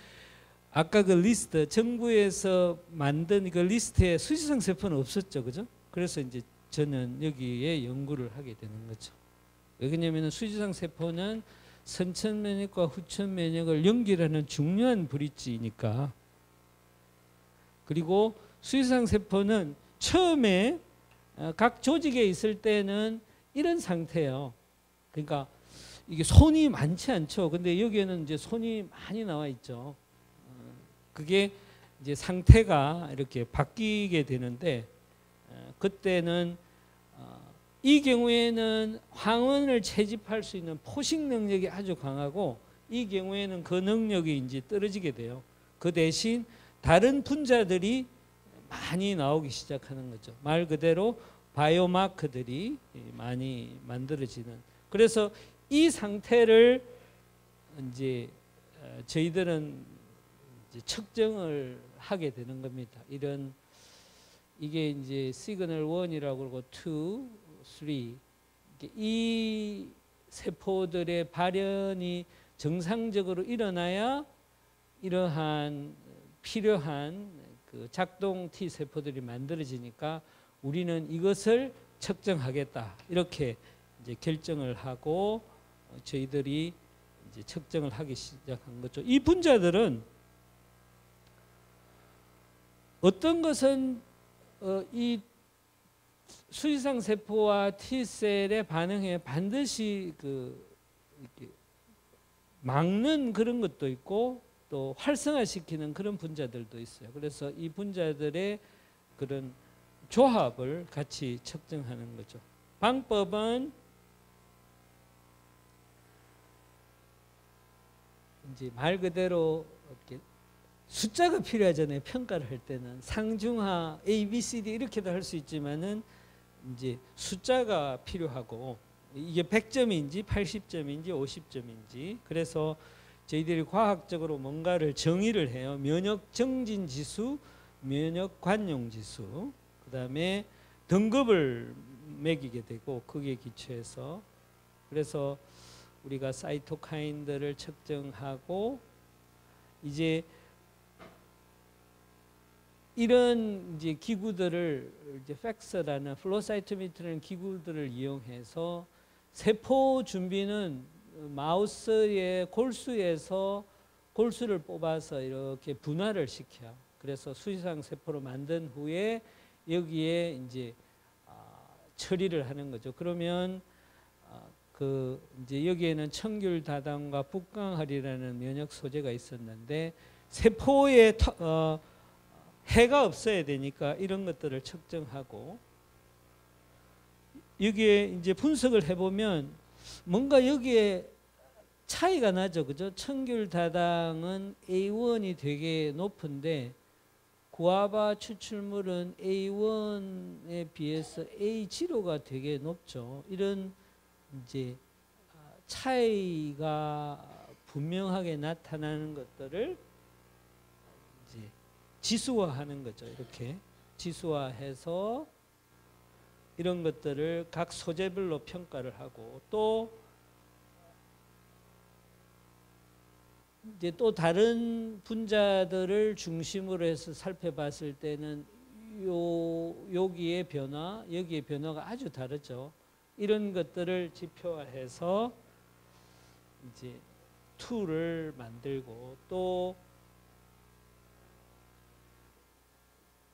아까 그 리스트, 정부에서 만든 그 리스트에 수지상 세포는 없었죠, 그죠? 그래서 이제 저는 여기에 연구를 하게 되는 거죠. 왜냐하면 수지상 세포는 선천 면역과 후천 면역을 연결하는 중요한 브릿지이니까. 그리고 수지상 세포는 처음에 각 조직에 있을 때는 이런 상태예요. 그러니까 이게 손이 많지 않죠. 근데 여기에는 이제 손이 많이 나와 있죠. 그게 이제 상태가 이렇게 바뀌게 되는데, 그때는 이 경우에는 황원을 채집할 수 있는 포식 능력이 아주 강하고, 이 경우에는 그 능력이 이제 떨어지게 돼요. 그 대신 다른 분자들이 많이 나오기 시작하는 거죠. 말 그대로 바이오마커들이 많이 만들어지는. 그래서 이 상태를 이제 저희들은 이제 측정을 하게 되는 겁니다. 이게 이제 시그널 1이라고 그러고 2, 3. 이 세포들의 발현이 정상적으로 일어나야 이러한 필요한 그 작동 T 세포들이 만들어지니까 우리는 이것을 측정하겠다, 이렇게 이제 결정을 하고 저희들이 이제 측정을 하기 시작한 거죠. 이 분자들은 어떤 것은 이 수지상 세포와 T셀의 반응에 반드시 이렇게 막는 그런 것도 있고 또 활성화시키는 그런 분자들도 있어요. 그래서 이 분자들의 그런 조합을 같이 측정하는 거죠. 방법은 이제 말 그대로 이렇게 숫자가 필요하잖아요. 평가를 할 때는 상중하 A, B, C, D 이렇게도 할 수 있지만은 이제 숫자가 필요하고, 이게 100점인지 80점인지 50점인지. 그래서 저희들이 과학적으로 뭔가를 정의를 해요. 면역 정진 지수, 면역 관용 지수, 그 다음에 등급을 매기게 되고 거기에 기초해서, 그래서 우리가 사이토카인들을 측정하고 이제 이런 이제 기구들을 이제 팩서라는 플로사이토미터라는 기구들을 이용해서 세포 준비는 마우스의 골수에서 골수를 뽑아서 이렇게 분화를 시켜. 그래서 수지상 세포로 만든 후에 여기에 이제 처리를 하는 거죠. 그러면 이제 여기에는 청귤다당과 북강할이라는 면역 소재가 있었는데 세포에 해가 없어야 되니까 이런 것들을 측정하고 여기에 이제 분석을 해보면 뭔가 여기에 차이가 나죠. 그죠? 청귤다당은 A1이 되게 높은데 구아바 추출물은 A1에 비해서 A0가 되게 높죠. 이런 이제 차이가 분명하게 나타나는 것들을 이제 지수화하는 거죠. 이렇게 지수화해서 이런 것들을 각 소재별로 평가를 하고 또 이제 또 다른 분자들을 중심으로 해서 살펴봤을 때는 여기의 변화, 여기의 변화가 아주 다르죠. 이런 것들을 지표화해서 이제 툴을 만들고 또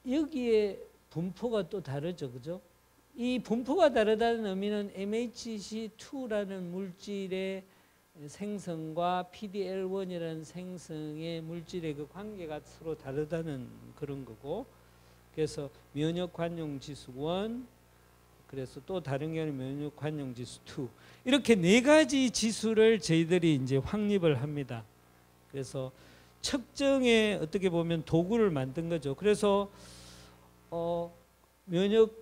여기에 분포가 또 다르죠, 그죠? 이 분포가 다르다는 의미는 MHC2라는 물질의 생성과 PDL1이라는 생성의 물질의 그 관계가 서로 다르다는 그런 거고, 그래서 면역 관용 지수 1, 그래서 또 다른 경우는 면역 관용 지수 2, 이렇게 네 가지 지수를 저희들이 이제 확립을 합니다. 그래서 측정에 어떻게 보면 도구를 만든 거죠. 그래서 면역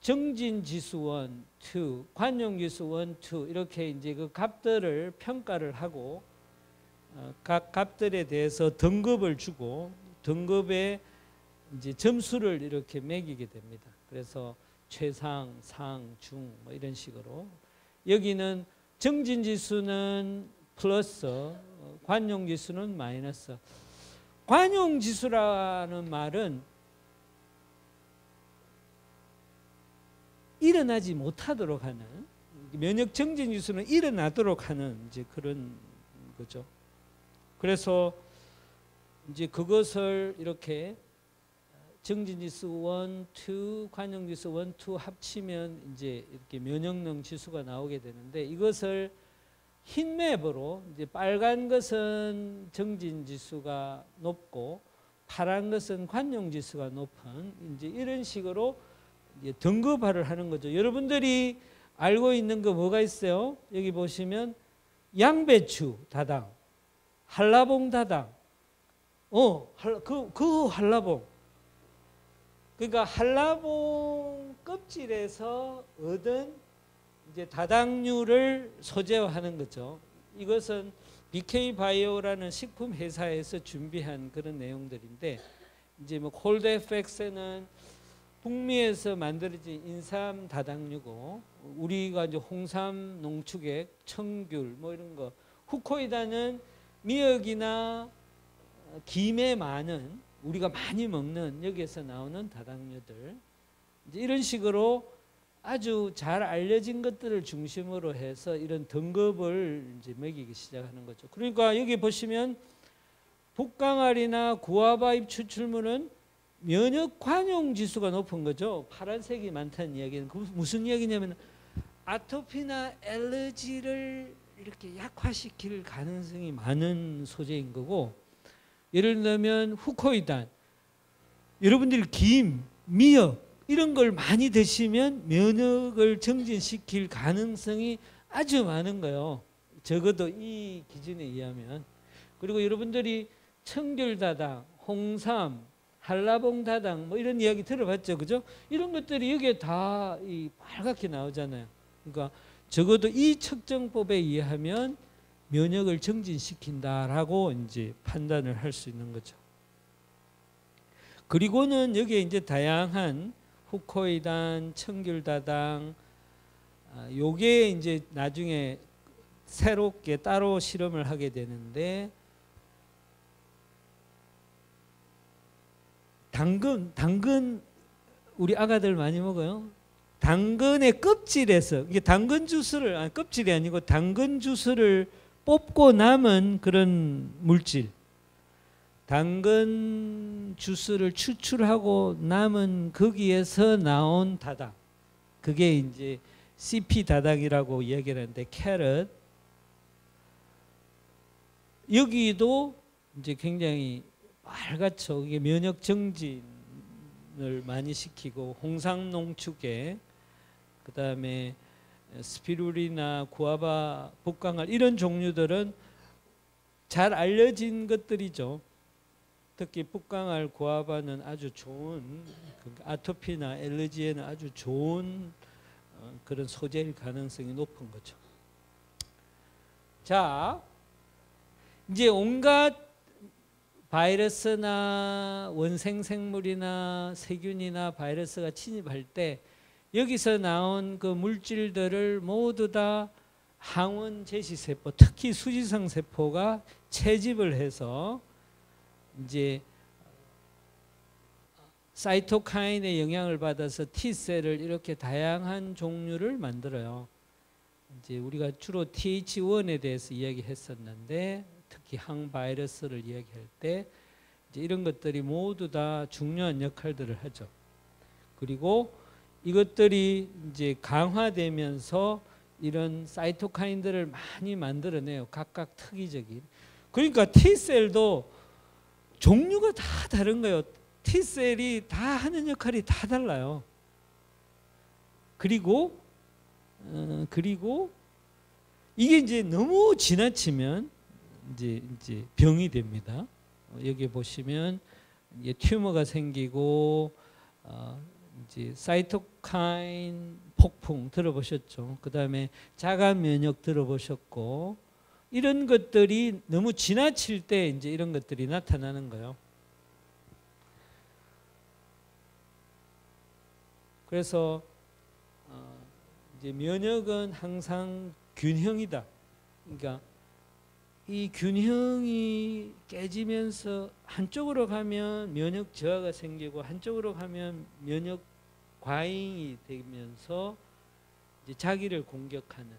정진 지수 1, 2, 관용 지수 1, 2 이렇게 이제 그 값들을 평가를 하고 각 값들에 대해서 등급을 주고 등급에 이제 점수를 이렇게 매기게 됩니다. 그래서 최상, 상, 중 뭐 이런 식으로 여기는 정진 지수는 플러스, 관용 지수는 마이너스. 관용 지수라는 말은 일어나지 못하도록 하는, 면역 정진 지수는 일어나도록 하는 이제 그런 거죠. 그래서 이제 그것을 이렇게 정진 지수 1, 2, 관용 지수 1, 2 합치면 이제 이렇게 면역능 지수가 나오게 되는데, 이것을 흰 맵으로 이제 빨간 것은 정진 지수가 높고 파란 것은 관용 지수가 높은 이제 이런 식으로 등급화를 하는 거죠. 여러분들이 알고 있는 거 뭐가 있어요? 여기 보시면 양배추 다당, 한라봉 다당, 그 한라봉. 그러니까 한라봉 껍질에서 얻은 이제 다당류를 소재화하는 거죠. 이것은 BK 바이오라는 식품 회사에서 준비한 그런 내용들인데, 이제 뭐 콜드FX는 북미에서 만들어진 인삼 다당류고, 우리가 이제 홍삼, 농축액, 청귤 뭐 이런 거, 후코이다는 미역이나 김에 많은 우리가 많이 먹는 여기에서 나오는 다당류들, 이제 이런 식으로 아주 잘 알려진 것들을 중심으로 해서 이런 등급을 이제 매기기 시작하는 거죠. 그러니까 여기 보시면 북강알이나 구아바잎 추출물은 면역 관용 지수가 높은 거죠. 파란색이 많다는 이야기는 무슨 이야기냐면 아토피나 알레르기를 이렇게 약화시킬 가능성이 많은 소재인 거고, 예를 들면 후코이단, 여러분들이 김, 미역 이런 걸 많이 드시면 면역을 정진시킬 가능성이 아주 많은 거예요. 적어도 이 기준에 의하면. 그리고 여러분들이 청귤다당, 홍삼, 한라봉 다당 뭐 이런 이야기 들어봤죠, 그죠? 이런 것들이 여기에 다 이 빨갛게 나오잖아요. 그러니까 적어도 이 측정법에 의하면 면역을 정진시킨다라고 이제 판단을 할 수 있는 거죠. 그리고는 여기에 이제 다양한 후코이단, 청귤다당, 요게 이제 나중에 새롭게 따로 실험을 하게 되는데, 당근 우리 아가들 많이 먹어요. 당근의 껍질에서, 이게 당근 주스를, 껍질이 아니고 당근 주스를 뽑고 남은 그런 물질, 당근 주스를 추출하고 남은 거기에서 나온 다당, 그게 이제 CP 다당이라고 이야기를 하는데, 캐럿, 여기도 이제 굉장히 말같죠. 이게 면역 정진을 많이 시키고, 홍상 농축액, 그 다음에 스피루리나 구아바, 북강알, 이런 종류들은 잘 알려진 것들이죠. 특히 북강알, 구아바는 아주 좋은, 아토피나 엘러지에는 아주 좋은 그런 소재일 가능성이 높은 거죠. 자, 이제 온갖 바이러스나 원생생물이나 세균이나 바이러스가 침입할 때 여기서 나온 그 물질들을 모두 다 항원 제시세포, 특히 수지성 세포가 채집을 해서 이제 사이토카인의 영향을 받아서 T셀을 이렇게 다양한 종류를 만들어요. 이제 우리가 주로 TH1에 대해서 이야기했었는데, 특히 항바이러스를 이야기할 때 이제 이런 것들이 모두 다 중요한 역할들을 하죠. 그리고 이것들이 이제 강화되면서 이런 사이토카인들을 많이 만들어내요. 각각 특이적인. 그러니까 T셀도 종류가 다 다른 거예요. T셀이 다 하는 역할이 다 달라요. 그리고 이게 이제 너무 지나치면 이제 병이 됩니다. 여기 보시면 이게 튜머가 생기고, 이제 사이토카인 폭풍 들어보셨죠? 그 다음에 자가 면역 들어보셨고, 이런 것들이 너무 지나칠 때 이제 이런 것들이 나타나는 거예요. 그래서 이제 면역은 항상 균형이다. 그러니까 이 균형이 깨지면서 한쪽으로 가면 면역 저하가 생기고 한쪽으로 가면 면역 과잉이 되면서 이제 자기를 공격하는.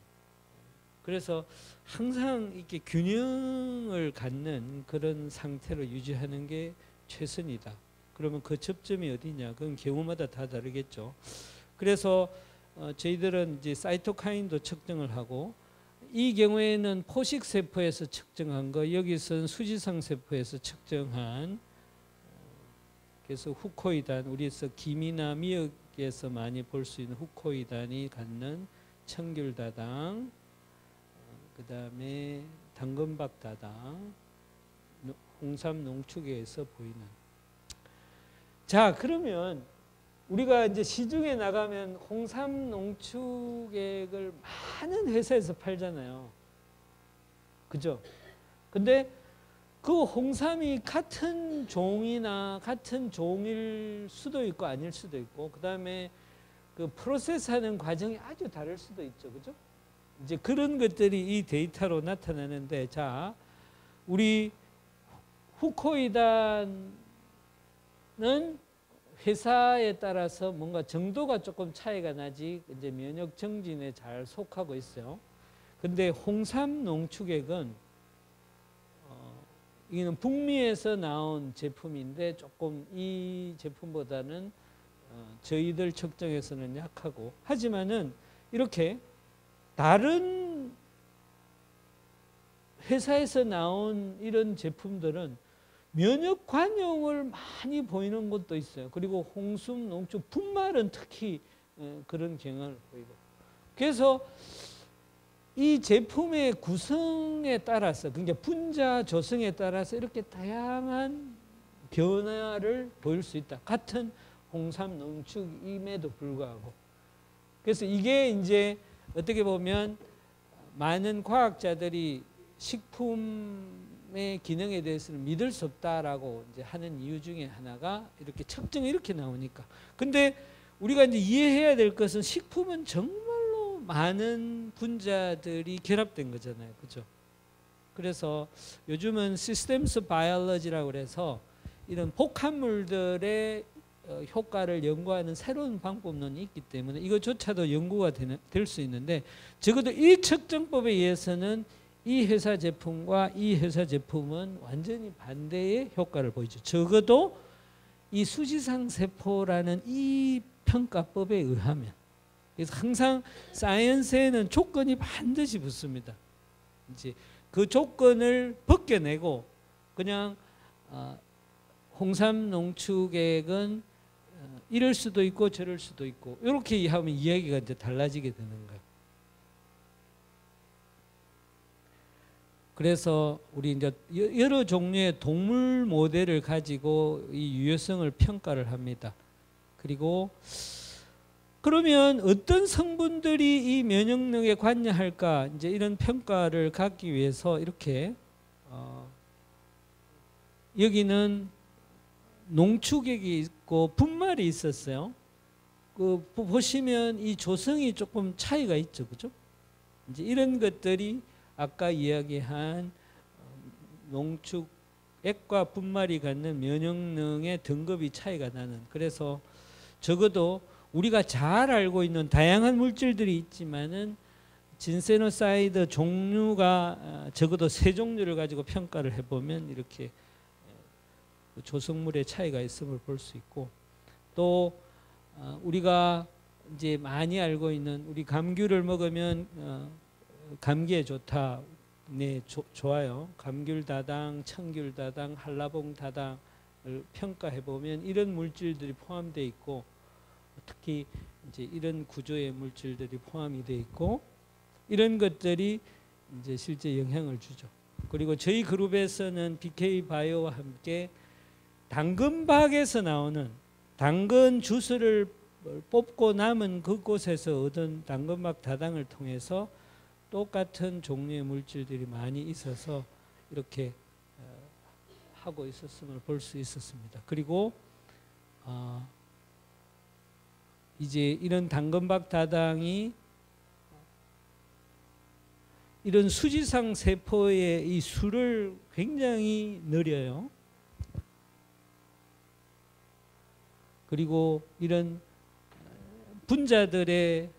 그래서 항상 이렇게 균형을 갖는 그런 상태로 유지하는 게 최선이다. 그러면 그 접점이 어디냐? 그건 경우마다 다 다르겠죠. 그래서 저희들은 이제 사이토카인도 측정을 하고, 이 경우에는 포식 세포에서 측정한 거, 여기서는 수지성 세포에서 측정한, 그래서 후코이단, 우리에서 김이나 미역에서 많이 볼 수 있는 후코이단이 갖는 청귤다당, 그 다음에 당근박다당, 홍삼 농축액에서 보이는. 자, 그러면 우리가 이제 시중에 나가면 홍삼 농축액을 많은 회사에서 팔잖아요. 그죠? 근데 그 홍삼이 같은 종이나 같은 종일 수도 있고 아닐 수도 있고, 그 다음에 그 프로세스하는 과정이 아주 다를 수도 있죠. 그죠? 이제 그런 것들이 이 데이터로 나타나는데, 자, 우리 후코이단은 회사에 따라서 뭔가 정도가 조금 차이가 나지 이제 면역 정진에 잘 속하고 있어요. 근데 홍삼 농축액은 이거는 북미에서 나온 제품인데 조금 이 제품보다는 저희들 측정에서는 약하고, 하지만은 이렇게 다른 회사에서 나온 이런 제품들은 면역 관용을 많이 보이는 것도 있어요. 그리고 홍삼 농축 분말은 특히 그런 경향을 보이고. 그래서 이 제품의 구성에 따라서, 그러니까 분자 조성에 따라서 이렇게 다양한 변화를 보일 수 있다. 같은 홍삼 농축임에도 불구하고. 그래서 이게 이제 어떻게 보면 많은 과학자들이 식품의 기능에 대해서는 믿을 수 없다라고 이제 하는 이유 중에 하나가 이렇게 측정이 이렇게 나오니까. 근데 우리가 이제 이해해야 될 것은 식품은 정말로 많은 분자들이 결합된 거잖아요. 그죠? 그래서 요즘은 시스템스 바이올로지라고 그래서 이런 복합물들의 효과를 연구하는 새로운 방법론이 있기 때문에 이것조차도 연구가 될 수 있는데, 적어도 이 측정법에 의해서는 이 회사 제품과 이 회사 제품은 완전히 반대의 효과를 보이죠. 적어도 이 수지상 세포라는 이 평가법에 의하면. 그래서 항상 사이언스에는 조건이 반드시 붙습니다. 이제 그 조건을 벗겨내고 그냥 홍삼 농축액은 이럴 수도 있고 저럴 수도 있고 이렇게 이해하면 이야기가 이제 달라지게 되는 거예요. 그래서 우리 이제 여러 종류의 동물 모델을 가지고 이 유효성을 평가를 합니다. 그리고 그러면 어떤 성분들이 이 면역력에 관여할까 이제 이런 평가를 갖기 위해서 이렇게 여기는 농축액이 있고 분말이 있었어요. 그 보시면 이 조성이 조금 차이가 있죠, 그죠? 이제 이런 것들이 아까 이야기한 농축액과 분말이 갖는 면역력의 등급이 차이가 나는. 그래서 적어도 우리가 잘 알고 있는 다양한 물질들이 있지만은 진세노사이드 종류가 적어도 3종류를 가지고 평가를 해보면 이렇게 조성물의 차이가 있음을 볼 수 있고, 또 우리가 이제 많이 알고 있는 우리 감귤을 먹으면 감기에 좋다. 네, 좋아요. 감귤다당, 청귤다당, 한라봉다당을 평가해 보면 이런 물질들이 포함되어 있고, 특히 이제 이런 구조의 물질들이 포함이 되어 있고, 이런 것들이 이제 실제 영향을 주죠. 그리고 저희 그룹에서는 BK 바이오와 함께 당근박에서 나오는 당근 주스를 뽑고 남은 그곳에서 얻은 당근박 다당을 통해서 똑같은 종류의 물질들이 많이 있어서 이렇게 하고 있었음을 볼 수 있었습니다. 그리고 이제 이런 당근박 다당이 이런 수지상 세포의 이 수를 굉장히 늘려요. 그리고 이런 분자들의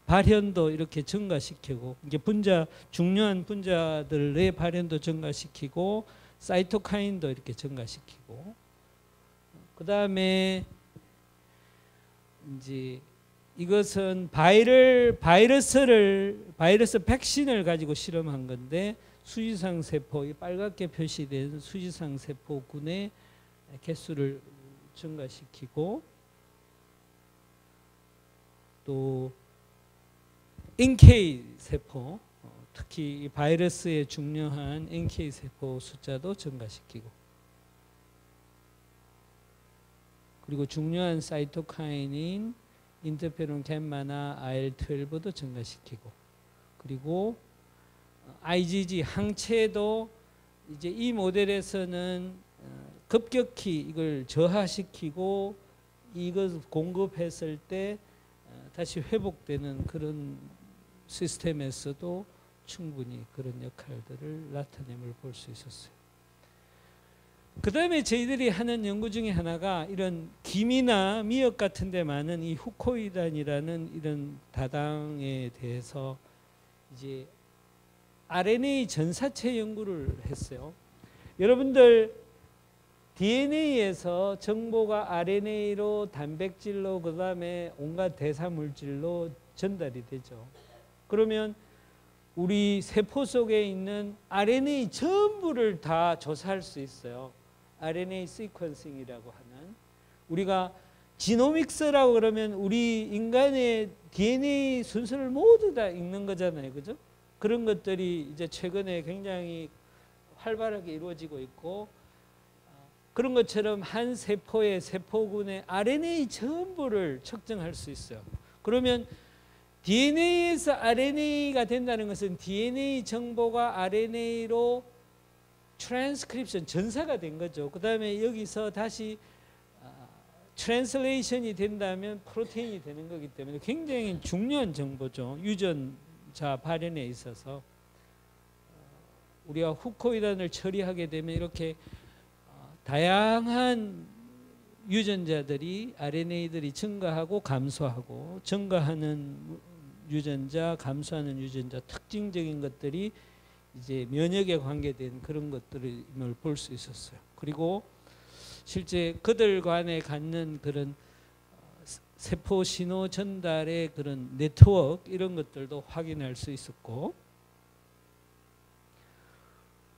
발현도 이렇게 증가시키고, 이게 중요한 분자들의 발현도 증가시키고, 사이토카인도 이렇게 증가시키고, 그 다음에 이제 이것은 바이러스 백신을 가지고 실험한 건데, 수지상 세포, 이 빨갛게 표시된 수지상 세포군의 개수를 증가시키고, 또 NK 세포, 특히 바이러스에 중요한 NK 세포 숫자도 증가시키고, 그리고 중요한 사이토카인인 인터페론 gamma나 IL-12도 증가시키고, 그리고 IgG 항체도 이제 이 모델에서는 급격히 이걸 저하시키고 이걸 공급했을 때 다시 회복되는 그런 시스템에서도 충분히 그런 역할들을 나타냄을 볼 수 있었어요. 그 다음에 저희들이 하는 연구 중에 하나가 이런 김이나 미역 같은 데 많은 이 후코이단이라는 이런 다당에 대해서 이제 RNA 전사체 연구를 했어요. 여러분들 DNA에서 정보가 RNA로, 단백질로, 그 다음에 온갖 대사물질로 전달이 되죠. 그러면 우리 세포 속에 있는 RNA 전부를 다 조사할 수 있어요. RNA 시퀀싱이라고 하는, 우리가 지노믹스라고 그러면 우리 인간의 DNA 순서를 모두 다 읽는 거잖아요, 그죠? 그런 것들이 이제 최근에 굉장히 활발하게 이루어지고 있고, 그런 것처럼 한 세포의 세포군의 RNA 전부를 측정할 수 있어요. 그러면 DNA에서 RNA가 된다는 것은 DNA 정보가 RNA로 트랜스크립션, 전사가 된 거죠. 그 다음에 여기서 다시 트랜슬레이션이 된다면 프로테인이 되는 거기 때문에 굉장히 중요한 정보죠. 유전자 발현에 있어서. 우리가 후코이단을 처리하게 되면 이렇게 다양한 유전자들이, RNA들이 증가하고 감소하고, 증가하는 유전자, 감소하는 유전자, 특징적인 것들이 이제 면역에 관계된 그런 것들을 볼 수 있었어요. 그리고 실제 그들 간에 갖는 그런 세포 신호 전달의 그런 네트워크 이런 것들도 확인할 수 있었고,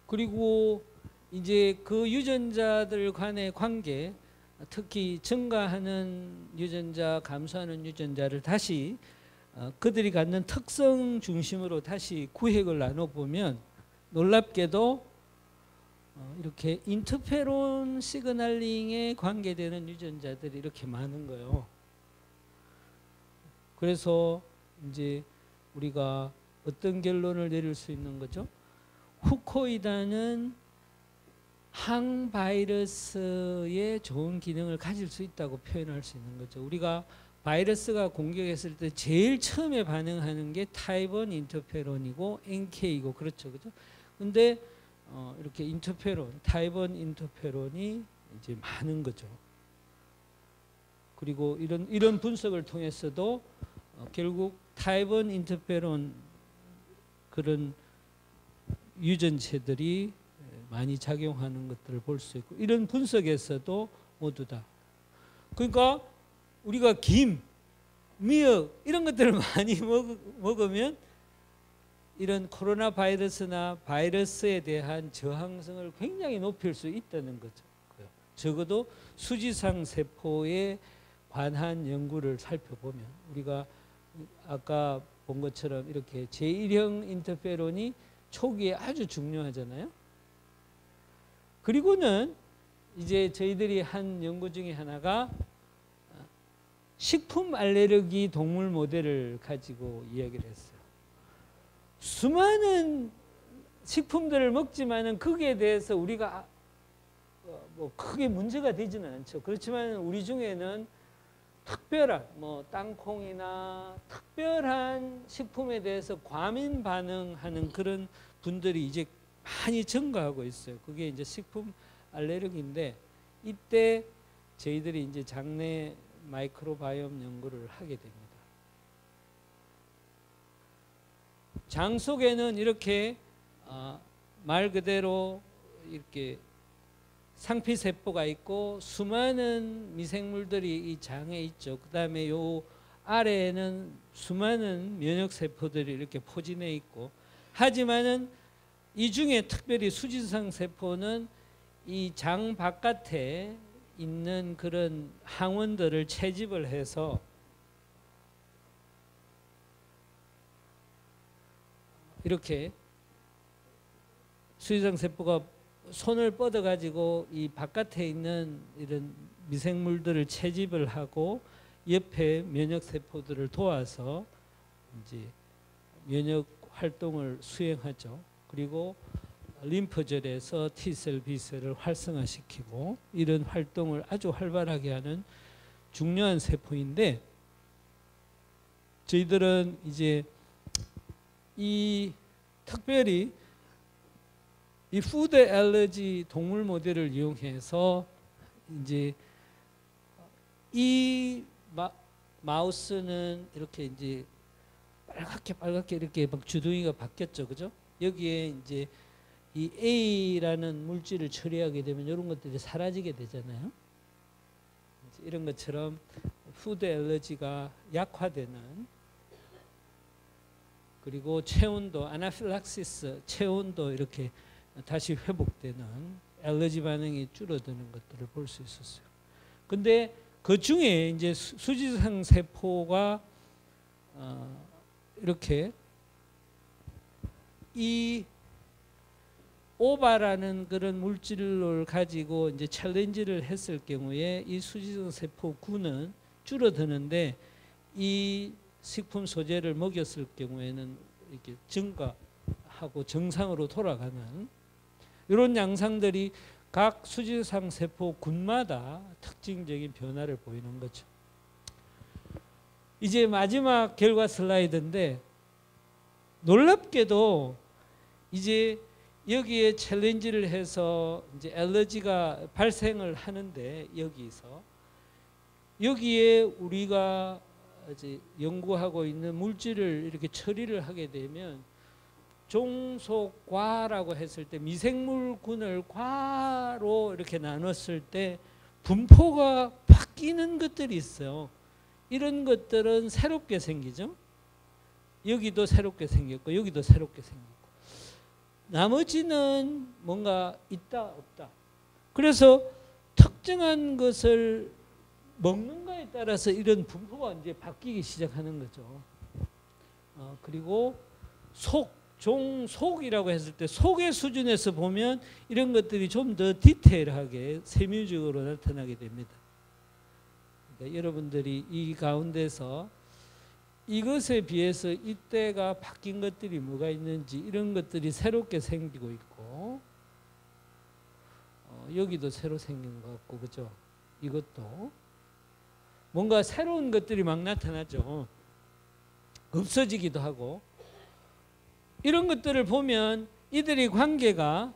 그리고 이제 그 유전자들 간의 관계, 특히 증가하는 유전자, 감소하는 유전자를 다시 그들이 갖는 특성 중심으로 다시 구획을 나눠보면 놀랍게도 이렇게 인터페론 시그널링에 관계되는 유전자들이 이렇게 많은 거예요. 그래서 이제 우리가 어떤 결론을 내릴 수 있는 거죠? 후코이다는 항바이러스의 좋은 기능을 가질 수 있다고 표현할 수 있는 거죠. 우리가 바이러스가 공격했을 때 제일 처음에 반응하는 게 타입 1 인터페론이고 NK이고 그렇죠. 그죠? 근데 이렇게 인터페론, 타입 1 인터페론이 이제 많은 거죠. 그리고 이런 분석을 통해서도 결국 타입 1 인터페론 그런 유전체들이 많이 작용하는 것들을 볼 수 있고, 이런 분석에서도 모두 다, 그러니까 우리가 김, 미역 이런 것들을 많이 먹으면 이런 코로나 바이러스나 바이러스에 대한 저항성을 굉장히 높일 수 있다는 거죠. 적어도 수지상 세포에 관한 연구를 살펴보면 우리가 아까 본 것처럼 이렇게 제1형 인터페론이 초기에 아주 중요하잖아요. 그리고는 이제 저희들이 한 연구 중에 하나가 식품 알레르기 동물 모델을 가지고 이야기를 했어요. 수많은 식품들을 먹지만은 거기에 대해서 우리가 뭐 크게 문제가 되지는 않죠. 그렇지만 우리 중에는 특별한 땅콩이나 특별한 식품에 대해서 과민 반응하는 그런 분들이 이제 많이 증가하고 있어요. 그게 이제 식품 알레르기인데, 이때 저희들이 이제 장내 마이크로바이옴 연구를 하게 됩니다. 장 속에는 이렇게 말 그대로 이렇게 상피세포가 있고 수많은 미생물들이 이 장에 있죠. 그 다음에 요 아래에는 수많은 면역세포들이 이렇게 포진해 있고, 하지만은 이 중에 특별히 수지상 세포는 이 장 바깥에 있는 그런 항원들을 채집을 해서 이렇게 수지상 세포가 손을 뻗어 가지고 이 바깥에 있는 이런 미생물들을 채집을 하고 옆에 면역 세포들을 도와서 이제 면역 활동을 수행하죠. 그리고 림프절에서 T셀, B셀을 활성화시키고 이런 활동을 아주 활발하게 하는 중요한 세포인데, 저희들은 이제 이 특별히 이 푸드 알러지 동물 모델을 이용해서 이제 이 마우스는 이렇게 이제 빨갛게 이렇게 막 주둥이가 바뀌었죠, 그죠? 여기에 이제 이 A라는 물질을 처리하게 되면 이런 것들이 사라지게 되잖아요. 이런 것처럼 푸드 알러지가 약화되는, 그리고 체온도 아나필락시스 체온도 이렇게 다시 회복되는 알러지 반응이 줄어드는 것들을 볼 수 있었어요. 근데 그 중에 이제 수지상 세포가 이렇게 이 오바라는 그런 물질을 가지고 이제 챌린지를 했을 경우에 이 수지상 세포 구는 줄어드는데, 이 식품 소재를 먹였을 경우에는 이렇게 증가하고 정상으로 돌아가는 이런 양상들이 각 수지상 세포 군마다 특징적인 변화를 보이는 거죠. 이제 마지막 결과 슬라이드인데, 놀랍게도 이제 여기에 챌린지를 해서 이제 알러지가 발생을 하는데, 여기에 우리가 이제 연구하고 있는 물질을 이렇게 처리를 하게 되면 종속과라고 했을 때 미생물군을 과로 이렇게 나눴을 때 분포가 바뀌는 것들이 있어요. 이런 것들은 새롭게 생기죠. 여기도 새롭게 생겼고 여기도 새롭게 생겼고 나머지는 뭔가 있다 없다. 그래서 특정한 것을 먹는가에 따라서 이런 분포가 이제 바뀌기 시작하는 거죠. 그리고 종속이라고 했을 때 속의 수준에서 보면 이런 것들이 좀 더 디테일하게 세밀적으로 나타나게 됩니다. 그러니까 여러분들이 이 가운데서 이것에 비해서 이때가 바뀐 것들이 뭐가 있는지 이런 것들이 새롭게 생기고 있고 여기도 새로 생긴 것 같고 그죠? 이것도 뭔가 새로운 것들이 막 나타나죠. 없어지기도 하고 이런 것들을 보면 이들의 관계가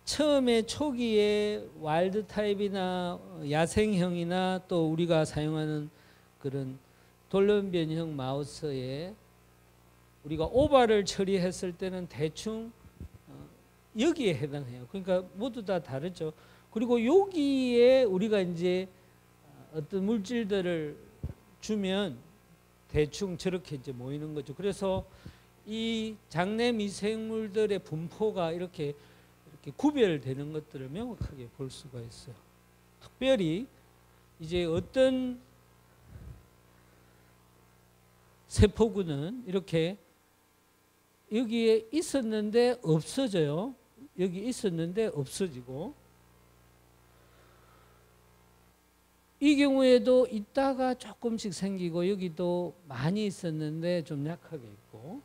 처음에 초기에 와일드 타입이나 야생형이나 또 우리가 사용하는 그런 돌연변형 마우스에 우리가 오바를 처리했을 때는 대충 여기에 해당해요. 그러니까 모두 다 다르죠. 그리고 여기에 우리가 이제 어떤 물질들을 주면 대충 저렇게 이제 모이는 거죠. 그래서 이 장내 미생물들의 분포가 이렇게 구별되는 것들을 명확하게 볼 수가 있어요. 특별히 이제 어떤 세포군은 이렇게 여기에 있었는데 없어져요. 여기 있었는데 없어지고 이 경우에도 있다가 조금씩 생기고 여기도 많이 있었는데 좀 약하게 있고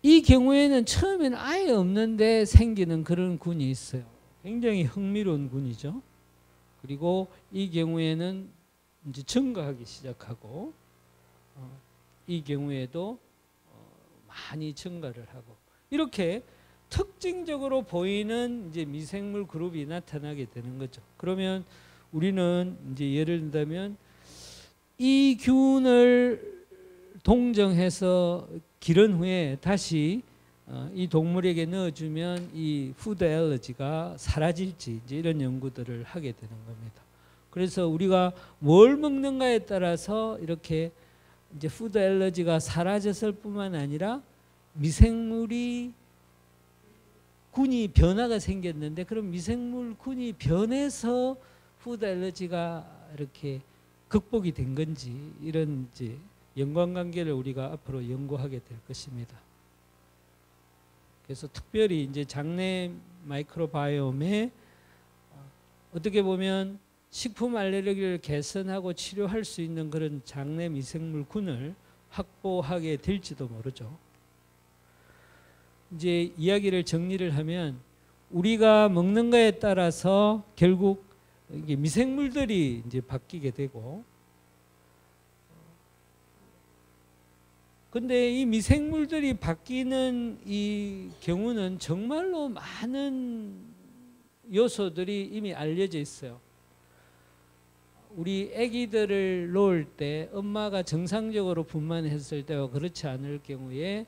이 경우에는 처음에는 아예 없는데 생기는 그런 군이 있어요. 굉장히 흥미로운 군이죠. 그리고 이 경우에는 이제 증가하기 시작하고 이 경우에도 많이 증가를 하고 이렇게 특징적으로 보이는 이제 미생물 그룹이 나타나게 되는 거죠. 그러면 우리는 이제 예를 든다면 이 균을 동정해서 기른 후에 다시 이 동물에게 넣어주면 이 푸드 알러지가 사라질지 이제 이런 연구들을 하게 되는 겁니다. 그래서 우리가 뭘 먹는가에 따라서 이렇게 이제 푸드 알러지가 사라졌을 뿐만 아니라 미생물이 군이 변화가 생겼는데 그럼 미생물 군이 변해서 푸드 알러지가 이렇게 극복이 된 건지 이런 이제 연관관계를 우리가 앞으로 연구하게 될 것입니다. 그래서 특별히 이제 장내 마이크로바이옴에 어떻게 보면 식품 알레르기를 개선하고 치료할 수 있는 그런 장내 미생물군을 확보하게 될지도 모르죠. 이제 이야기를 정리를 하면 우리가 먹는 거에 따라서 결국 이게 미생물들이 이제 바뀌게 되고 근데 이 미생물들이 바뀌는 이 경우는 정말로 많은 요소들이 이미 알려져 있어요. 우리 아기들을 놓을 때 엄마가 정상적으로 분만했을 때와 그렇지 않을 경우에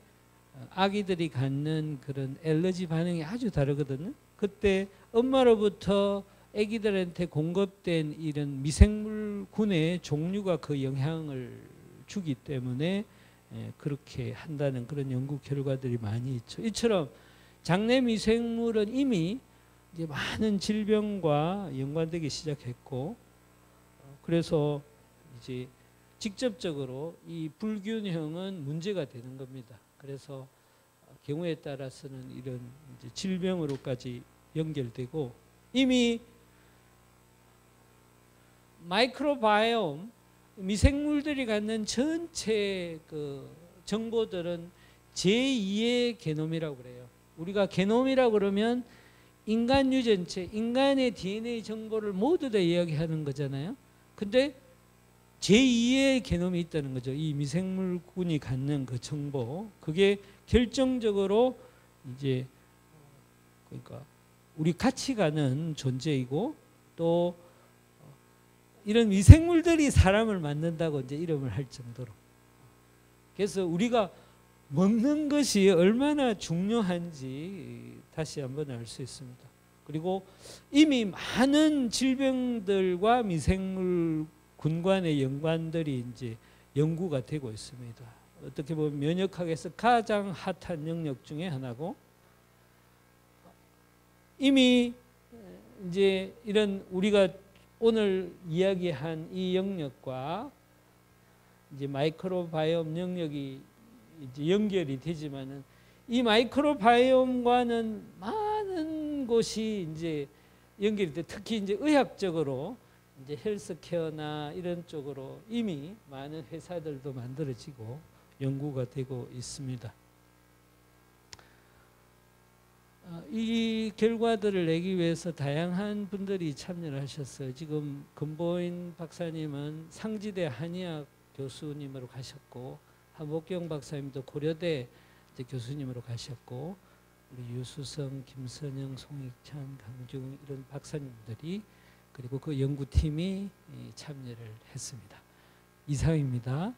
아기들이 갖는 그런 알러지 반응이 아주 다르거든요. 그때 엄마로부터 아기들한테 공급된 이런 미생물군의 종류가 그 영향을 주기 때문에 그렇게 한다는 그런 연구 결과들이 많이 있죠. 이처럼 장내 미생물은 이미 이제 많은 질병과 연관되기 시작했고 그래서 이제 직접적으로 이 불균형은 문제가 되는 겁니다. 그래서 경우에 따라서는 이런 이제 질병으로까지 연결되고 이미 마이크로바이옴 미생물들이 갖는 전체 그 정보들은 제2의 게놈이라고 그래요. 우리가 게놈이라고 그러면 인간 유전체, 인간의 DNA 정보를 모두 다 이야기하는 거잖아요. 근데 제2의 게놈이 있다는 거죠. 이 미생물군이 갖는 그 정보, 그게 결정적으로 이제 그러니까 우리 같이 가는 존재이고 또 이런 미생물들이 사람을 만든다고 이제 이름을 할 정도로. 그래서 우리가 먹는 것이 얼마나 중요한지 다시 한번 알 수 있습니다. 그리고 이미 많은 질병들과 미생물 군관의 연관들이 이제 연구가 되고 있습니다. 어떻게 보면 면역학에서 가장 핫한 영역 중에 하나고, 이미 이제 이런 우리가 오늘 이야기한 이 영역과 이제 마이크로바이옴 영역이 이제 연결이 되지만은, 이 마이크로바이옴과는 많은 곳이 이제 연결이 돼, 특히 이제 의학적으로 이제 헬스케어나 이런 쪽으로 이미 많은 회사들도 만들어지고 연구가 되고 있습니다. 이 결과들을 내기 위해서 다양한 분들이 참여를 하셨어요. 지금 금보인 박사님은 상지대 한의학 교수님으로 가셨고, 한복경 박사님도 고려대 이제 교수님으로 가셨고, 우리 유수성, 김선영, 송익찬, 강중 이런 박사님들이, 그리고 그 연구팀이 참여를 했습니다. 이상입니다.